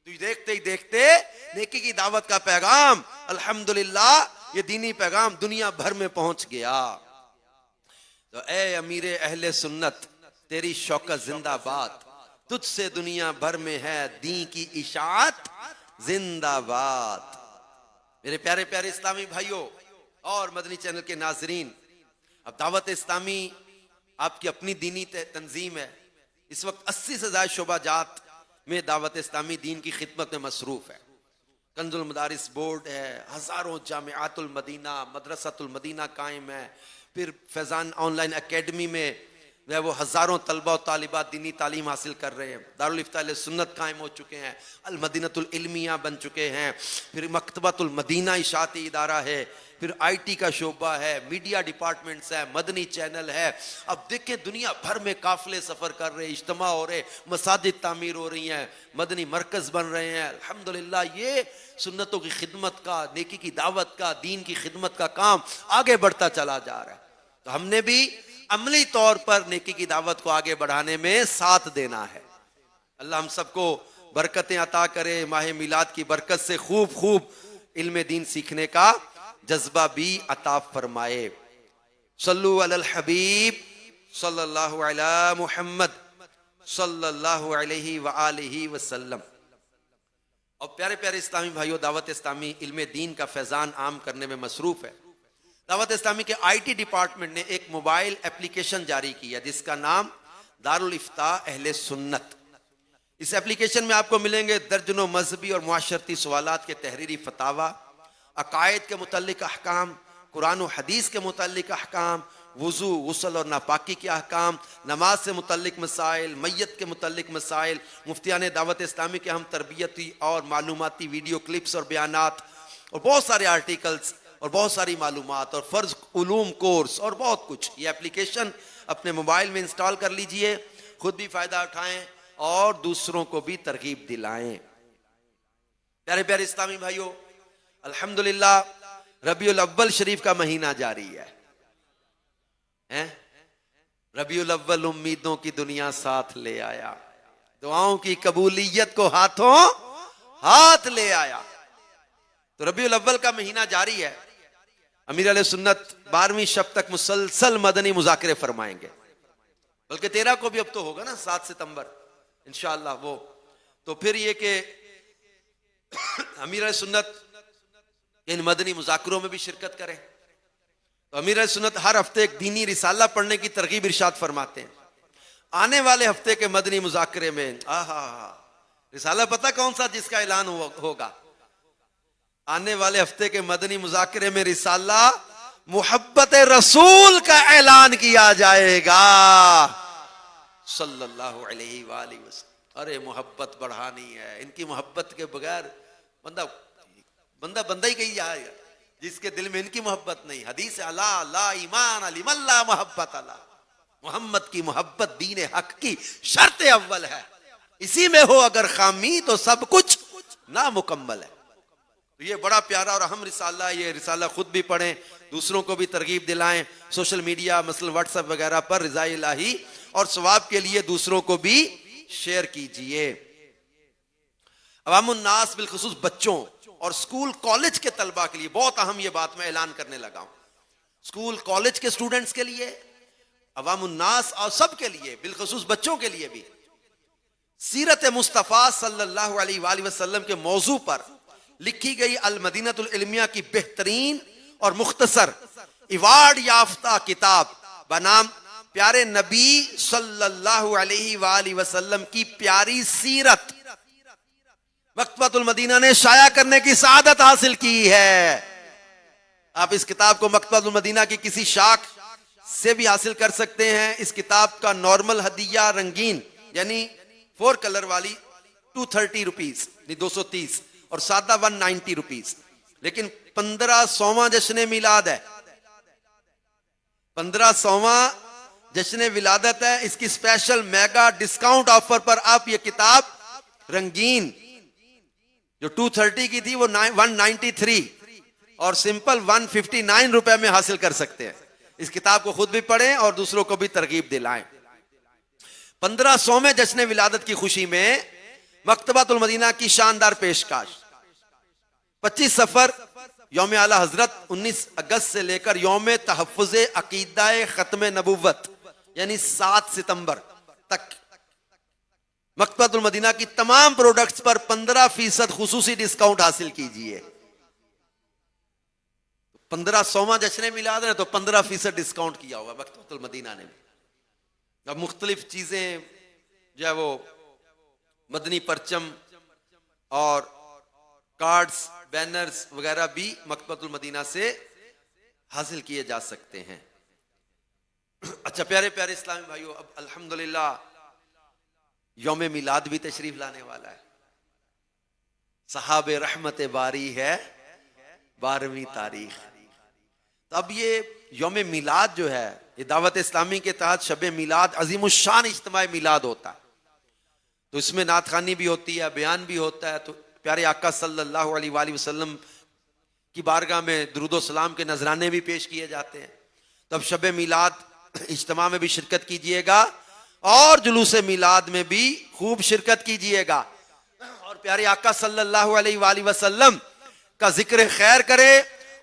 تو دیکھتے ہی دیکھتے نیکی کی دعوت کا پیغام الحمدللہ یہ دینی پیغام دنیا بھر میں پہنچ گیا۔ تو اے امیر اہل سنت تیری شوکت زندہ باد، تجھ سے دنیا بھر میں ہے دین کی اشاعت زندہ باد۔ میرے پیارے پیارے اسلامی بھائیوں اور مدنی چینل کے ناظرین، اب دعوت اسلامی آپ کی اپنی دینی تنظیم ہے، اس وقت 80 سے زائد شعبہ جات میں دعوت اسلامی دین کی خدمت میں مصروف ہے، کنز المدارس بورڈ ہے، ہزاروں جامعات المدینہ مدرسۃ المدینہ قائم ہے، پھر فیضان آن لائن اکیڈمی میں وہ ہزاروں طلبہ و طالبات دینی تعلیم حاصل کر رہے ہیں، دارالفتہ اہل سنت قائم ہو چکے ہیں، المدینۃ العلمیہ بن چکے ہیں، پھر مکتبۃ المدینہ اشاعتی ادارہ ہے، پھر آئی ٹی کا شعبہ ہے، میڈیا ڈپارٹمنٹس ہے، مدنی چینل ہے۔ اب دیکھیں دنیا بھر میں قافلے سفر کر رہے، اجتماع ہو رہے، مساجد تعمیر ہو رہی ہیں، مدنی مرکز بن رہے ہیں، الحمدللہ یہ سنتوں کی خدمت کا، نیکی کی دعوت کا، دین کی خدمت کا کام آگے بڑھتا چلا جا رہا ہے۔ تو ہم نے بھی عملی طور پر نیکی کی دعوت کو آگے بڑھانے میں ساتھ دینا ہے۔ اللہ ہم سب کو برکتیں عطا کرے، ماہ میلاد کی برکت سے خوب علم دین سیکھنے کا جذبہ بھی عطا فرمائے۔ صلو علی الحبیب صلی اللہ علی محمد صلی اللہ علیہ وآلہ وسلم۔ اور پیارے پیارے اسلامی بھائیوں، دعوت اسلامی علم دین کا فیضان عام کرنے میں مصروف ہے۔ دعوت اسلامی کے آئی ٹی ڈپارٹمنٹ نے ایک موبائل اپلیکیشن جاری کیا جس کا نام دارالافتاء اہل سنت۔ اس اپلیکیشن میں آپ کو ملیں گے درجنوں مذہبی اور معاشرتی سوالات کے تحریری فتاوی، عقائد کے متعلق احکام، قرآن و حدیث کے متعلق احکام، وضو، غسل اور ناپاکی کے احکام، نماز سے متعلق مسائل، میت کے متعلق مسائل، مفتیان دعوت اسلامی کے ہم تربیتی اور معلوماتی ویڈیو کلپس اور بیانات، اور بہت سارے آرٹیکلز اور بہت ساری معلومات اور فرض علوم کورس اور بہت کچھ۔ یہ اپلیکیشن اپنے موبائل میں انسٹال کر لیجئے، خود بھی فائدہ اٹھائیں اور دوسروں کو بھی ترغیب دلائیں۔ پیارے پیارے اسلامی بھائیوں، الحمدللہ ربیع الاول شریف کا مہینہ جاری ہے۔ ربیع الاول امیدوں کی دنیا ساتھ لے آیا، دعاؤں کی قبولیت کو ہاتھوں ہاتھ لے آیا۔ تو ربیع الاول کا مہینہ جاری ہے، امیر علیہ سنت 12ویں شب تک مسلسل مدنی مذاکرے فرمائیں گے، بلکہ 13 کو بھی اب تو ہوگا نا، 7 ستمبر انشاءاللہ وہ۔ تو پھر یہ کہ امیر علیہ سنت ان مدنی مذاکروں میں بھی شرکت کریں۔ تو امیر علیہ سنت ہر ہفتے ایک دینی رسالہ پڑھنے کی ترغیب ارشاد فرماتے ہیں۔ آنے والے ہفتے کے مدنی مذاکرے میں رسالہ پتہ کون سا جس کا اعلان ہوگا؟ آنے والے ہفتے کے مدنی مذاکرے میں رسالہ محبت رسول کا اعلان کیا جائے گا صلی اللہ علیہ وآلہ وسلم۔ ارے محبت بڑھانی ہے، ان کی محبت کے بغیر بندہ ہی کہیں جائے گا جس کے دل میں ان کی محبت نہیں۔ حدیث الا لا ایمان لمن لا محبت اللہ، محمد کی محبت دین حق کی شرط اول ہے، اسی میں ہو اگر خامی تو سب کچھ نامکمل ہے۔ تو یہ بڑا پیارا اور اہم رسالہ، یہ رسالہ خود بھی پڑھیں، دوسروں کو بھی ترغیب دلائیں، سوشل میڈیا مثلا واٹس ایپ وغیرہ پر رضا الہی اور ثواب کے لیے دوسروں کو بھی شیئر کیجئے۔ عوام الناس بالخصوص بچوں اور سکول کالج کے طلباء کے لیے بہت اہم یہ بات میں اعلان کرنے لگا ہوں، سکول کالج کے سٹوڈنٹس کے لیے، عوام الناس اور سب کے لیے، بالخصوص بچوں کے لیے بھی، سیرت مصطفیٰ صلی اللہ علیہ وآلہ وسلم کے موضوع پر لکھی گئی المدینۃ العلمیہ کی بہترین اور مختصر ایوارڈ یافتہ کتاب بنام پیارے نبی صلی اللہ علیہ وآلہ وسلم کی پیاری سیرت مکتبۃ المدینہ نے شائع کرنے کی سعادت حاصل کی ہے۔ آپ اس کتاب کو مکتبۃ المدینہ کی کسی شاخ سے بھی حاصل کر سکتے ہیں۔ اس کتاب کا نارمل ہدیہ رنگین یعنی 4 کلر والی 230 روپیز 230 اور سادہ 190 روپیز، لیکن 1500واں جشن میلاد ہے، 1500واں جشن ولادت ہے، اس کی اسپیشل میگا ڈسکاؤنٹ آفر پر آپ یہ کتاب رنگین جو 230 کی تھی وہ 193 اور سمپل 159 روپے میں حاصل کر سکتے ہیں۔ اس کتاب کو خود بھی پڑھیں اور دوسروں کو بھی ترغیب دلائیں۔ 1500ویں جشن ولادت کی خوشی میں مکتبۃ المدینہ کی شاندار پیشکش 25 سفر یوم اعلی حضرت 19 اگست سے لے کر یوم تحفظ عقیدہ ختم نبوت یعنی 7 ستمبر تک مکتبۃ المدینہ کی تمام پروڈکٹس پر 15% خصوصی ڈسکاؤنٹ حاصل کیجئے۔ 1500واں جشن میلاد ہے تو 15% ڈسکاؤنٹ کیا ہوگا مکتبۃ المدینہ نے۔ اب مختلف چیزیں جو ہے وہ مدنی پرچم اور کارڈز بینرز وغیرہ بھی مکتبۃ المدینہ سے حاصل کیے جا سکتے ہیں۔ اچھا پیارے پیارے اسلامی بھائیو، اب الحمدللہ یوم میلاد بھی تشریف لانے والا ہے۔ صحاب رحمت باری ہے 12ویں تاریخ۔ تو اب یہ یوم میلاد جو ہے یہ دعوت اسلامی کے تحت شب میلاد عظیم الشان اجتماع میلاد ہوتا ہے، تو اس میں نعت خوانی بھی ہوتی ہے، بیان بھی ہوتا ہے، تو پیارے آقا صلی اللہ علیہ وآلہ وسلم کی بارگاہ میں درود و سلام کے نذرانے بھی پیش کیے جاتے ہیں۔ تو اب شب میلاد اجتماع میں بھی شرکت کیجئے گا اور جلوس میلاد میں بھی خوب شرکت کیجئے گا، اور پیارے آقا صلی اللہ علیہ وآلہ وسلم کا ذکر خیر کرے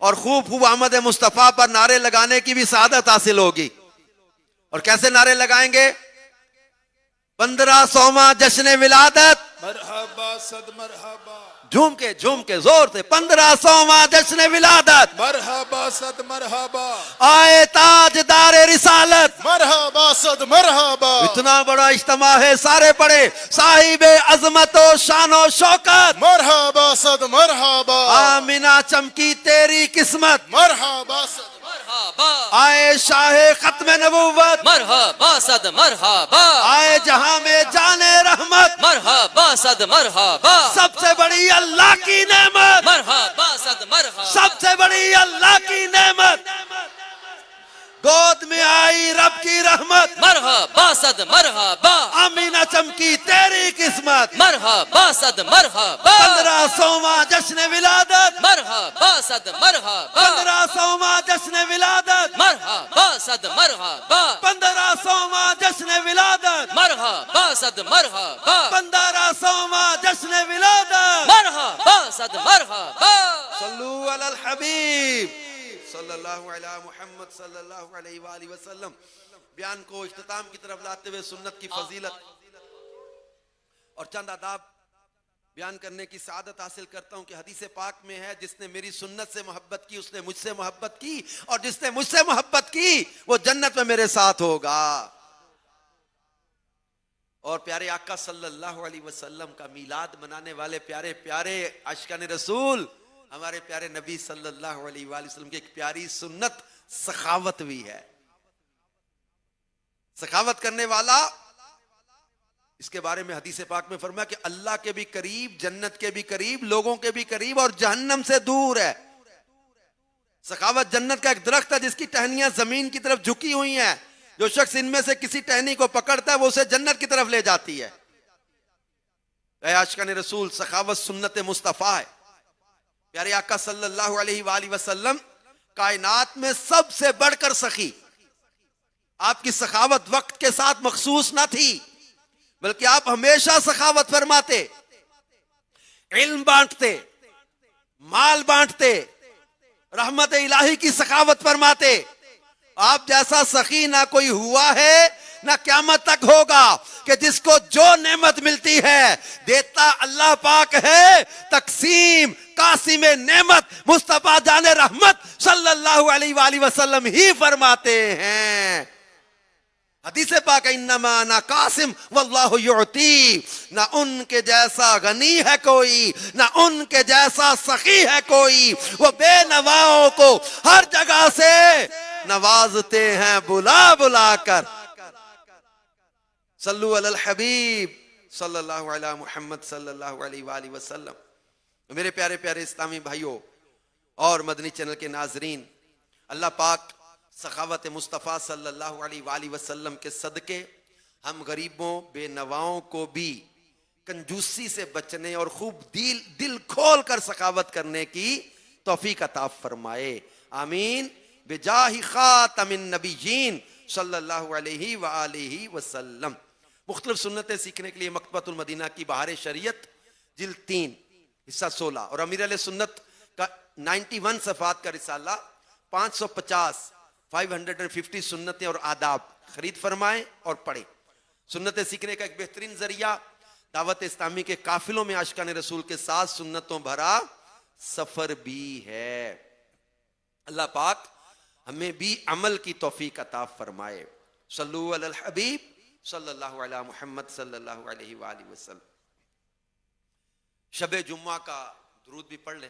اور خوب خوب آمد مصطفیٰ پر نعرے لگانے کی بھی سعادت حاصل ہوگی۔ اور کیسے نعرے لگائیں گے؟ 1500واں جشن ولادت، مرحبا صد مرحبا، جھوم کے زور سے 1500واں جشن ولادت، مرحبا صد مرحبا، آئے تاجدار رسالت، مرحبا صد مرحبا، اتنا بڑا اجتماع ہے، سارے پڑھے، صاحب عظمت و شان و شوکت، مرحبا صد مرحبا، آمینہ چمکی تیری قسمت، مرحبا صد آئے شاہ ختم نبوت، مرحبا صد مرحبا، آئے جہاں میں جان رحمت، مرحبا صد مرحبا، سب سے بڑی اللہ کی نعمت، مرحبا صد مرحبا، سب سے بڑی اللہ کی نعمت، گود میں آئی رب کی رحمت، مرحبا صد مرحبا، آمینہ چمکی تیری قسمت، مرحبا صد مرحبا، 1500واں جشن ولادت، مرحبا صد مرحبا، 1500واں جشن ولادت، مرحبا صد مرحبا، 1500واں جشن ولادت، مرحبا صد مرحبا، 1500واں جشن ولادت، مرحبا صد مرحبا، صلو علی الحبیب صلی اللہ علیہ محمد صلی اللہ علیہ وآلہ وسلم۔ بیان کو اختتام کی طرف لاتے ہوئے سنت کی فضیلت اور چند آداب بیان کرنے کی سعادت حاصل کرتا ہوں کہ حدیث پاک میں ہے، جس نے میری سنت سے محبت کی اس نے مجھ سے محبت کی، اور جس نے مجھ سے محبت کی وہ جنت میں میرے ساتھ ہوگا۔ اور پیارے آقا صلی اللہ علیہ وسلم کا میلاد منانے والے پیارے پیارے عاشقان رسول، ہمارے پیارے نبی صلی اللہ علیہ وآلہ وسلم کی ایک پیاری سنت سخاوت بھی ہے۔ سخاوت کرنے والا، اس کے بارے میں حدیث پاک میں فرمایا کہ اللہ کے بھی قریب، جنت کے بھی قریب، لوگوں کے بھی قریب اور جہنم سے دور ہے۔ سخاوت جنت کا ایک درخت ہے جس کی ٹہنیاں زمین کی طرف جھکی ہوئی ہیں، جو شخص ان میں سے کسی ٹہنی کو پکڑتا ہے وہ اسے جنت کی طرف لے جاتی ہے۔ اے عاشقان رسول، سخاوت سنت مصطفیٰ ہے۔ پیارے آقا صلی اللہ علیہ وآلہ وسلم کائنات میں سب سے بڑھ کر سخی، آپ کی سخاوت وقت کے ساتھ مخصوص نہ تھی بلکہ آپ ہمیشہ سخاوت فرماتے، علم بانٹتے، مال بانٹتے، رحمت الہی کی سخاوت فرماتے. آپ جیسا سخی نہ کوئی ہوا ہے نہ قیامت تک ہوگا کہ جس کو جو نعمت ملتی ہے دیتا اللہ پاک ہے. تقسیم قاسم نعمت مصطفیٰ جان رحمت صلی اللہ علیہ وآلہ وسلم ہی فرماتے ہیں. حدیث پاک انما انا قاسم واللہ یعطی. نہ ان کے جیسا غنی ہے کوئی، نہ ان کے جیسا سخی ہے کوئی. وہ بے نواؤں کو ہر جگہ سے نوازتے ہیں بلا بلا کر. صلو علی الحبیب صلی اللہ علیہ محمد صلی اللہ علیہ وآلہ وسلم. میرے پیارے پیارے اسلامی بھائیوں اور مدنی چینل کے ناظرین، اللہ پاک سخاوت مصطفیٰ صلی اللہ علیہ وآلہ وسلم کے صدقے ہم غریبوں بے نواؤں کو بھی کنجوسی سے بچنے اور خوب دل کھول کر سخاوت کرنے کی توفیق عطا فرمائے. آمین. بجاہ خاتم النبیین صلی اللہ علیہ وآلہ وسلم. مختلف سنتیں سیکھنے کے لیے مکتبۃ المدینہ کی بہار شریعت جلد 3 حصہ 16 اور امیر علیہ سنت کا 91 صفحات کا رسالہ 550 سنتیں اور آداب خرید فرمائیں اور پڑھیں. سنتیں سیکھنے کا ایک بہترین ذریعہ دعوت اسلامی کے قافلوں میں عاشقان رسول کے ساتھ سنتوں بھرا سفر بھی ہے. اللہ پاک ہمیں بھی عمل کی توفیق عطا فرمائے. صلو علی الحبیب صلی اللہ علیہ محمد صلی اللہ علیہ وآلہ وسلم. شب جمعہ کا درود بھی پڑھ لیں.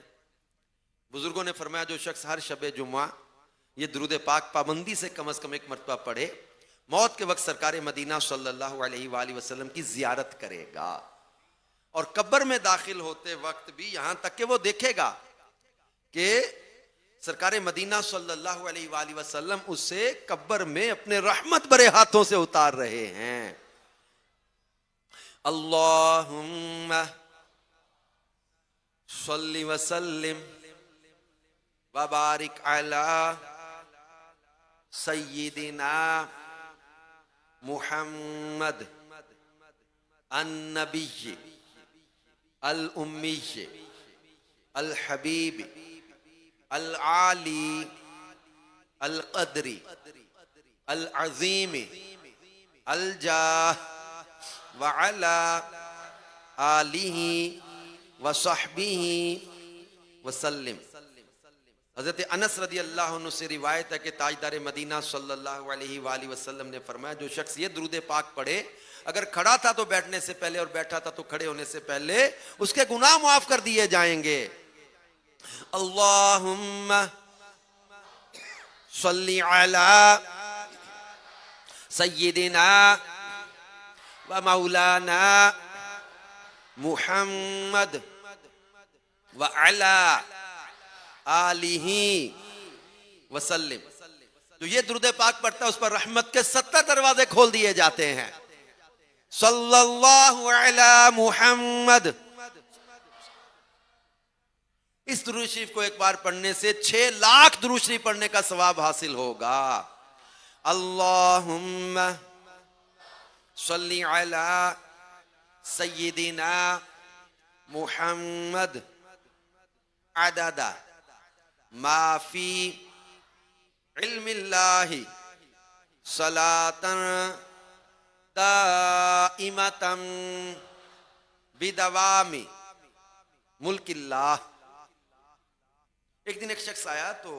بزرگوں نے فرمایا جو شخص ہر شب جمعہ یہ درود پاک پابندی سے کم از کم ایک مرتبہ پڑھے، موت کے وقت سرکار مدینہ صلی اللہ علیہ وآلہ وسلم کی زیارت کرے گا، اور قبر میں داخل ہوتے وقت بھی یہاں تک کہ وہ دیکھے گا کہ سرکار مدینہ صلی اللہ علیہ وآلہ وسلم اسے قبر میں اپنے رحمت بھرے ہاتھوں سے اتار رہے ہیں. اللہم صلی وسلم وبارک علی سیدنا محمد النبی الامی الحبیب العالی القدری العظیم الجاہ وعلا آلہ وصحبہ وسلم. حضرت انس رضی اللہ عنہ سے روایت ہے کہ تاجدار مدینہ صلی اللہ علیہ وآلہ وسلم نے فرمایا جو شخص یہ درود پاک پڑھے، اگر کھڑا تھا تو بیٹھنے سے پہلے اور بیٹھا تھا تو کھڑے ہونے سے پہلے اس کے گناہ معاف کر دیے جائیں گے. اللہم صلی علی سیدنا و مولانا محمد وعلی آلہ وسلم. جو یہ درود پاک پڑھتا ہے اس پر رحمت کے 70 دروازے کھول دیے جاتے ہیں. صلی اللہ علی محمد. اس درود شریف کو ایک بار پڑھنے سے 6 لاکھ درود شریف پڑھنے کا ثواب حاصل ہوگا. اللہم صلی علی سیدنا محمد عدد ما فی علم اللہ صلاة دائمة بدوام ملک اللہ. ایک دن ایک شخص آیا تو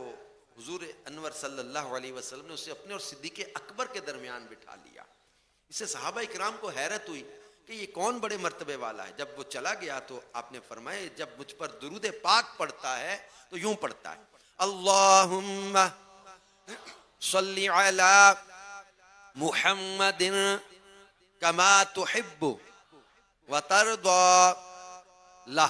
حضور انور صلی اللہ علیہ وسلم نے اسے اپنے اور صدیق اکبر کے درمیان بٹھا لیا. اسے صحابہ اکرام کو حیرت ہوئی کہ یہ کون بڑے مرتبے والا ہے. جب وہ چلا گیا تو آپ نے فرمایا جب مجھ پر درود پاک پڑھتا ہے تو یوں پڑھتا ہے اللہم صلی علی محمد کما تحب وترضى لہ.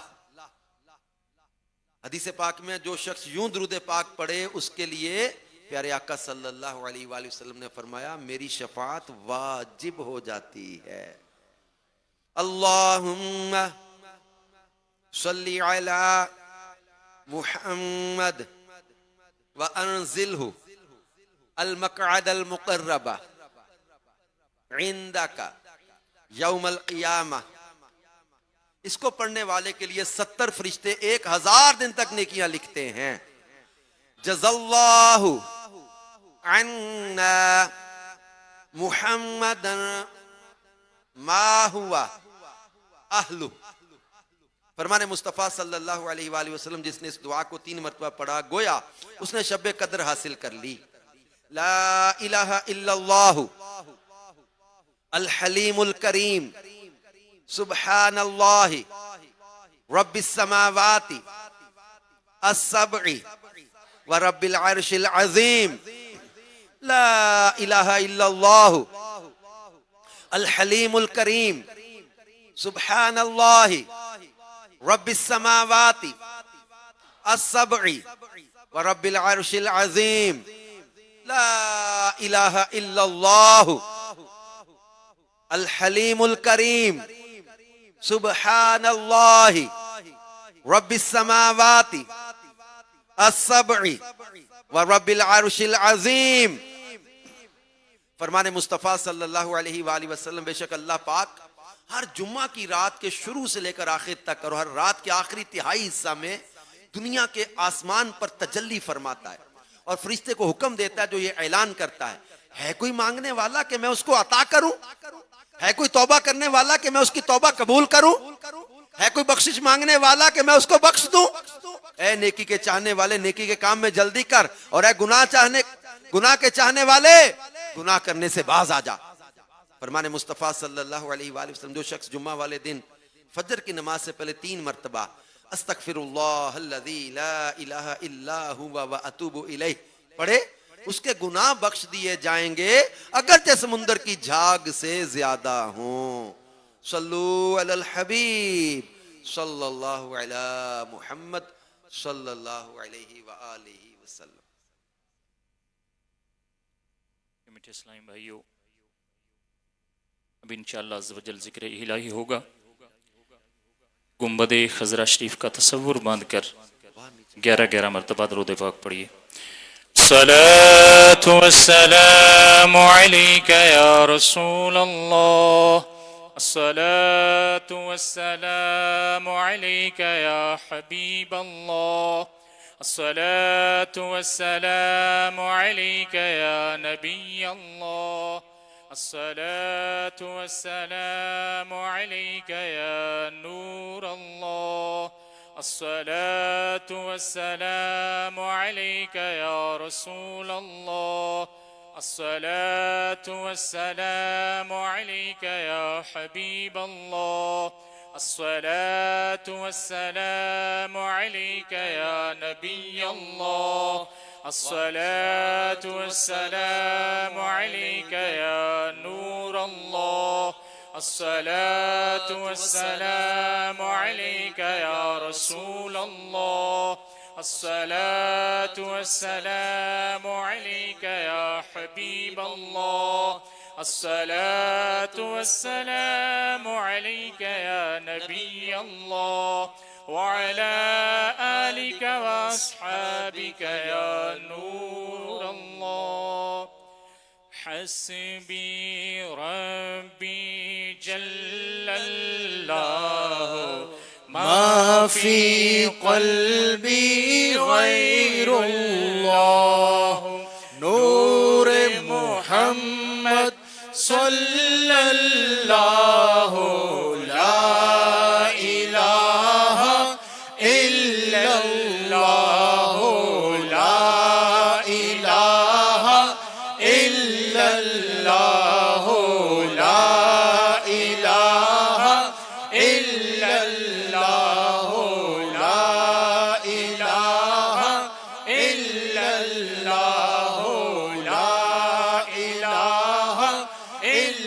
حدیث پاک میں جو شخص یوں درود پاک پڑھے اس کے لیے پیارے آقا صلی اللہ علیہ وآلہ وسلم نے فرمایا میری شفاعت واجب ہو جاتی ہے. اللہم صلی علی محمد وانزلہ المقعد المقرب عندک یوم القیامہ، اس کو پڑھنے والے کے لیے 70 فرشتے 1000 دن تک نیکیاں لکھتے ہیں. جزا اللہ عنا محمد ما ہوا اہلہ. فرمان مصطفیٰ صلی اللہ علیہ وآلہ وسلم جس نے اس دعا کو 3 مرتبہ پڑھا گویا اس نے شب قدر حاصل کر لی. لا الہ الا اللہ الحلیم الکریم سبحان اللہ رب السماوات السبع ورب العرش العظیم. لا الہ الا اللہ الحلیم الکریم سبحان اللہ رب السماوات السبع ورب العرش العظیم. لا الہ الا اللہ الحلیم الکریم سبحان اللہ رب السماوات السبع ورب العرش العظیم. فرمان مصطفیٰ صلی اللہ علیہ وآلہ وسلم بے شک اللہ پاک ہر جمعہ کی رات کے شروع سے لے کر آخر تک اور ہر رات کے آخری تہائی حصہ میں دنیا کے آسمان پر تجلی فرماتا ہے اور فرشتے کو حکم دیتا ہے جو یہ اعلان کرتا ہے کوئی مانگنے والا کہ میں اس کو عطا کروں؟ ہے کوئی توبہ کرنے والا کہ میں اس کی توبہ قبول کروں؟ ہے کوئی بخشش مانگنے والا کہ میں اس کو بخش دوں؟ اے نیکی کے چاہنے والے نیکی کے کام میں جلدی کر، اور اے گناہ کے چاہنے والے گناہ کرنے سے باز آ جا. فرمان مصطفیٰ صلی اللہ علیہ وآلہ وسلم جو شخص جمعہ والے دن فجر کی نماز سے پہلے 3 مرتبہ استغفر اللہ الذی لا الہ الا ہوا واتوب الیہ پڑھے اس کے گناہ بخش دیے جائیں گے اگرچہ سمندر کی جھاگ سے زیادہ ہوں. صلو علی الحبیب صلی اللہ علی محمد صلی اللہ علیہ وآلہ وسلم. میٹھے اسلام بھائیو، اب انشاءاللہ عز و جل ذکر الہی ہوگا. گنبد خضرہ شریف کا تصور باندھ کر 11 مرتبہ درود پاک پڑھیے. الصلاة والسلام علیک یا رسول اللہ، الصلاة والسلام علیک یا حبیب اللہ، الصلاة والسلام علیک یا نبی اللہ، الصلاة والسلام علیک یا نور اللہ، الصلاة والسلام علیک یا رسول اللہ، الصلاة والسلام علیک یا حبیب اللہ، الصلاة والسلام علیک یا نبی اللہ، الصلاة والسلام علیک یا نور اللہ، الصلاة والسلام علیک یا رسول اللہ، الصلاة والسلام علیک یا حبیب اللہ، الصلاة والسلام علیک یا نبی اللہ، وعلى آلك وأصحابك يا نور الله. حسبي ربي جل الله ما في قلبي غير الله، نور محمد صلى الله لا إله إلا الله، لا إله إلا الله، لا إله إلا الله، لا إله إلا الله، لا إله إلا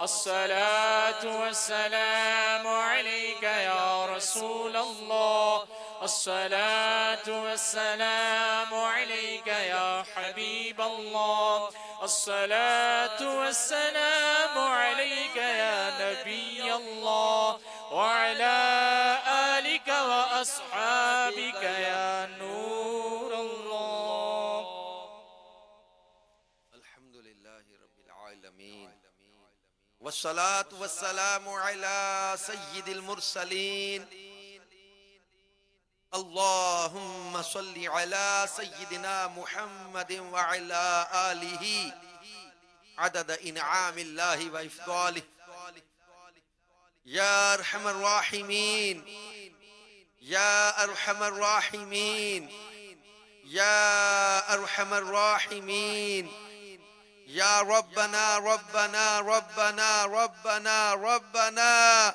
الصلاة والسلام عليك يا رسول الله الصلاة والسلام عليك يا حبيب الله الصلاة والسلام عليك يا نبي الله وعلى آلك وأصحابك يا نور الله. الحمد لله رب العالمين والصلاة والسلام على سيد المرسلين. اللهم صل على سيدنا محمد وعلى آله عدد انعام الله وافضاله. يا ارحم الراحمين يا ارحم الراحمين يا ارحم الراحمين يا ربنا ربنا ربنا ربنا ربنا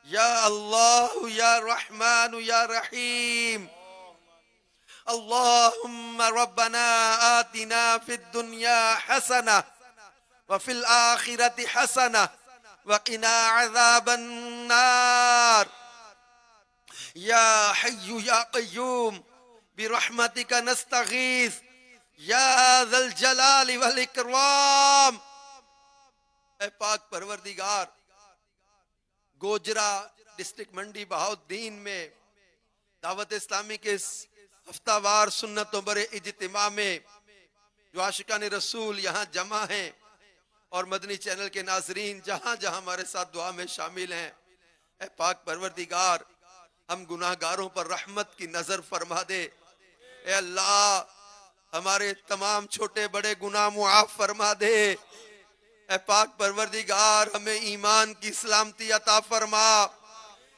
يا الله يا رحمن يا رحيم. اللهم ربنا آتنا في الدنيا حسنة وفي الآخرة حسنة وقنا عذاب النار. يا حي يا قيوم برحمتك نستغيث یا ذا الجلال والاکرام. اے پاک پروردگار، گوجرا ڈسٹرکٹ منڈی بہاؤالدین میں دعوت اسلامی کے اس ہفتہ وار سنتوں برے اجتماع میں جو عاشقان رسول یہاں جمع ہیں اور مدنی چینل کے ناظرین جہاں جہاں ہمارے ساتھ دعا میں شامل ہیں، اے پاک پروردگار ہم گناہ گاروں پر رحمت کی نظر فرما دے. اے اللہ ہمارے تمام چھوٹے بڑے گناہ معاف فرما دے. اے پاک پروردگار ہمیں ایمان کی سلامتی عطا فرما.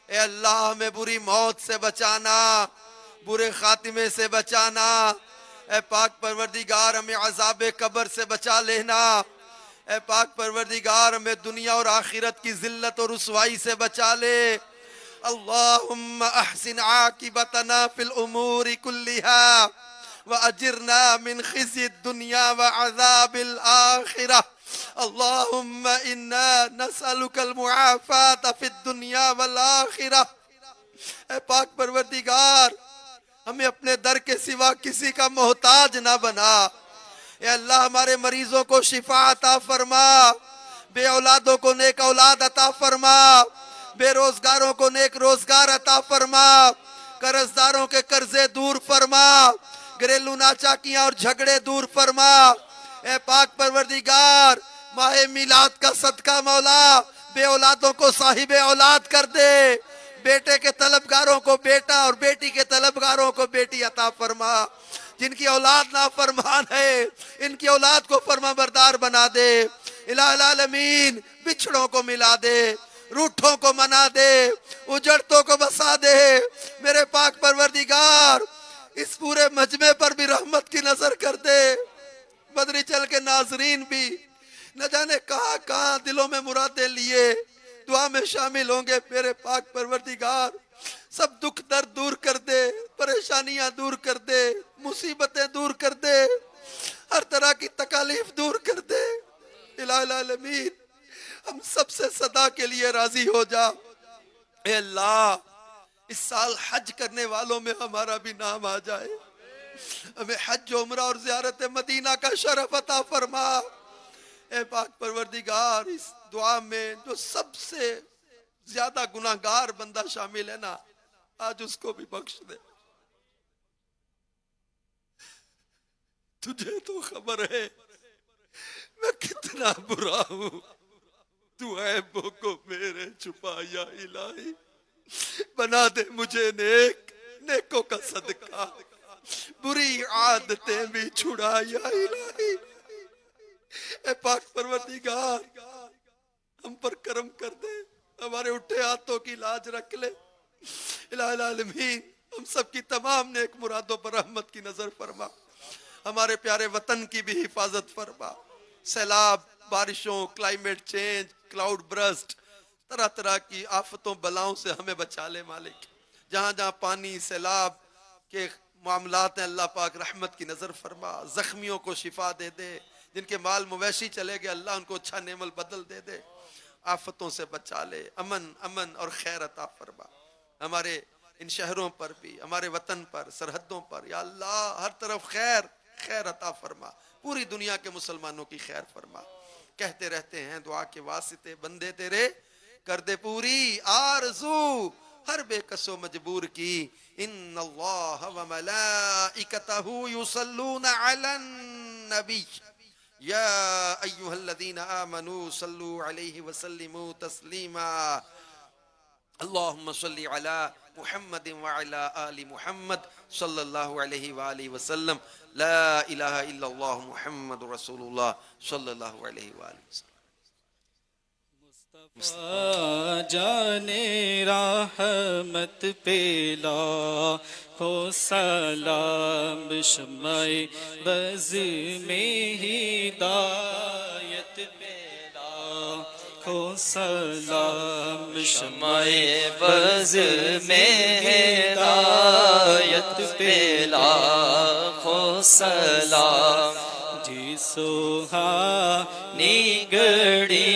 اے اللہ ہمیں بری موت سے بچانا، برے خاتمے سے بچانا. اے پاک پروردگار ہمیں عذاب قبر سے بچا لینا. اے پاک پروردگار ہمیں دنیا اور آخرت کی ذلت اور رسوائی سے بچا لے. اللہم احسن عاقبتنا فی الامور کلہا وَأَجِرْنَا مِنْ خِزْيِ الدُّنْيَا وَعَذَابِ الْآخِرَةِ. اللهم إنا نسألك المعافاة في الدنيا والآخرة. اے پاک پروردگار ہمیں اپنے در کے سوا کسی کا محتاج نہ بنا. اے اللہ ہمارے مریضوں کو شفا عطا فرما، بے اولادوں کو نیک اولاد عطا فرما، بے روزگاروں کو نیک روزگار عطا فرما، قرض داروں کے قرضے دور فرما، گھریلو ناچاکیاں اور جھگڑے دور فرما. اے پاک پروردگار ماہ میلاد کا صدقہ مولا بے اولادوں کو صاحب اولاد کر دے. بیٹے کے طلبگاروں کو بیٹا اور بیٹی کے طلبگاروں کو بیٹی عطا فرما. جن کی اولاد نافرمان ہے ان کی اولاد کو فرما بردار بنا دے. الہ العالمین بچھڑوں کو ملا دے، روٹھوں کو منا دے، اجڑتوں کو بسا دے. میرے پاک پروردگار اس پورے مجمع پر بھی رحمت کی نظر کر دے. بدری چل کے ناظرین بھی نہ جانے کہاں کہاں دلوں میں مرادیں لیے دعا میں شامل ہوں گے. میرے پاک پروردگار سب دکھ درد دور کر دے، پریشانیاں دور کر دے، مصیبتیں دور کر دے، ہر طرح کی تکالیف دور کر دے. الہ العالمین ہم سب سے صدا کے لیے راضی ہو جا. اے اللہ اس سال حج کرنے والوں میں ہمارا بھی نام آ جائے. ہمیں حج عمرہ اور زیارت مدینہ کا شرف عطا فرما. اے پاک پروردگار اس دعا میں جو سب سے زیادہ گناہگار بندہ شامل ہے نا آج اس کو بھی بخش دے. تجھے تو خبر ہے میں کتنا برا ہوں. تو عیبوں کو میرے چھپا یا الہی. بنا دے مجھے نیکوں کا صدقہ، بری عادتیں بھی چھڑا یا الہی. اے پاک پروردگار ہم پر کرم کر دے، ہمارے اٹھے ہاتھوں کی لاج رکھ لے. الہ العالمین ہم سب کی تمام نیک مرادوں پر رحمت کی نظر فرما. ہمارے پیارے وطن کی بھی حفاظت فرما. سیلاب، بارشوں، کلائمیٹ چینج، کلاؤڈ برسٹ، طرح طرح کی آفتوں بلاؤں سے ہمیں بچا لے مالک. جہاں جہاں پانی سیلاب کے معاملات ہیں اللہ پاک رحمت کی نظر فرما. زخمیوں کو شفا دے دے، جن کے مال مویشی چلے گئے اللہ ان کو اچھا نعمت بدل دے دے. آفتوں سے بچا لے، امن امن اور خیر عطا فرما ہمارے ان شہروں پر بھی، ہمارے وطن پر، سرحدوں پر، یا اللہ ہر طرف خیر خیر عطا فرما، پوری دنیا کے مسلمانوں کی خیر فرما۔ کہتے رہتے ہیں دعا کے واسطے بندے تیرے کر دے پوری آرزو ہر بے کس و مجبور کی، ان اللہ و ملائکتہ یصلون علی النبی یا ایہا الذین آمنوا صلوا علیہ وسلموا تسلیما، اللہم صلی علی محمد وعلی آل محمد صلی اللہ علیہ وآلہ وسلم، لا الہ الا اللہ محمد رسول اللہ صلی اللہ علیہ وآلہ وسلم۔ جانے رحمت پہ لاکھوں سلام، شمع بز میں ہدایت پہ لاکھوں سلام، شمع بز میں ہدایت پہ لاکھوں سلام، جی سوہانی گھڑی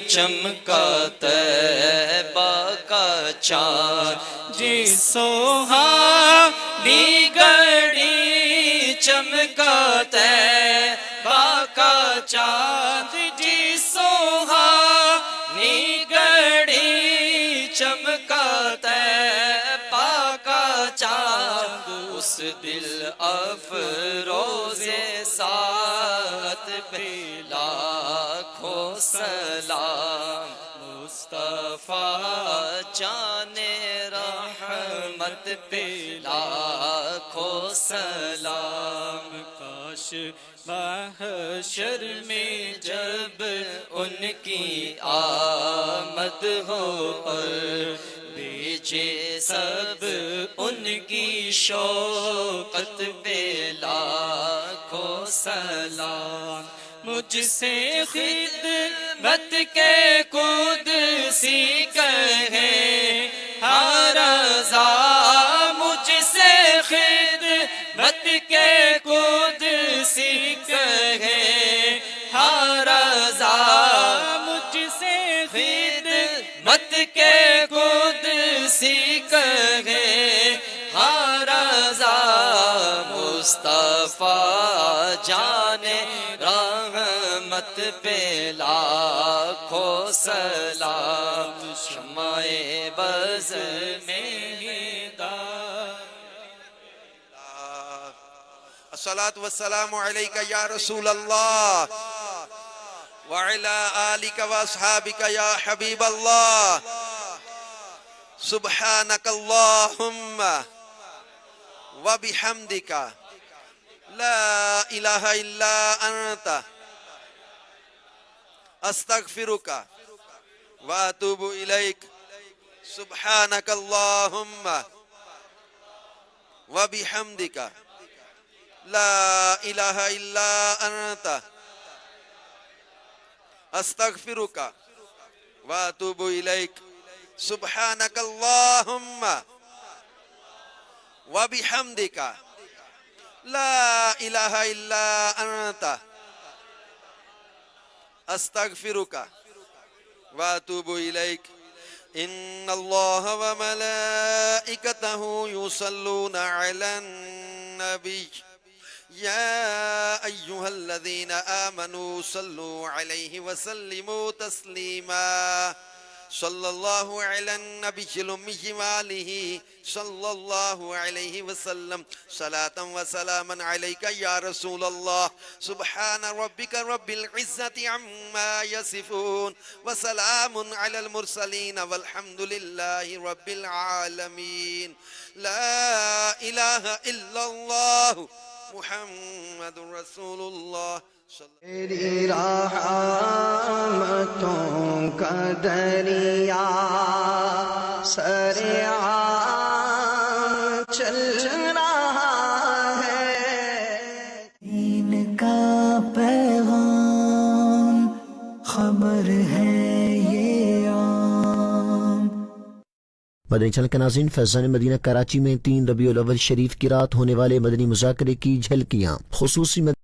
چمکا طیبہ کا چاند، جی سوہانی گھڑی چمکا طیبہ کا چاند، جی سوہانی گھڑی چمکا طیبہ کا چاند، اس دل افروز ساعت پہ لاکھوں سلام، مصطفیٰ جان رحمت پہ لاکھوں سلام، کاش محشر میں جب ان کی آمد ہو پر بھیجے سب ان کی شوقت پہ لاکھوں سلام، مجھ سے خدمت کے قدسی کہیں ہر رضا، مجھ سے خدمت کے قدسی کہیں ہر رضا، مجھ سے خدمت کے قدسی کہیں ہر رضا، مصطفیٰ جان رحمت پہ لاکھوں سلام، شمع بز میں ہدایت۔ الصلاۃ والسلام علیک یا رسول اللہ وعلی آلک واصحابک یا حبیب اللہ، سبحانک اللہم وبحمدک لا الہ الا انت استغفرک واتوب الیک، سبحانک اللہم وبحمدک لا الہ الا انت استغفرک واتوب الیک، سبحانک اللہم وبحمدک لا الہ الا انت استغفرک واتوب الیک، ان اللہ وملائکتہ یصلون علی النبی یا ایہا الذین آمنوا صلوا علیہ وسلموا تسلیما، صلی اللہ علی النبی الأمی وآلہ صلی اللہ علیہ وسلم، صلاة و سلاما علیک یا رسول اللہ، سبحان ربک رب العزت عما یصفون، وسلام علی المرسلین والحمد للہ رب العالمین، لا الہ الا اللہ محمد رسول اللہ۔ تیری رحمتوں کا دریا سریعا چل رہا ہے، دین کا پیغام خبر ہے یہ عام۔ مدنی چینل کے ناظرین، فیضان مدینہ کراچی میں 3 ربیع الاول شریف کی رات ہونے والے مدنی مذاکرے کی جھلکیاں، خصوصی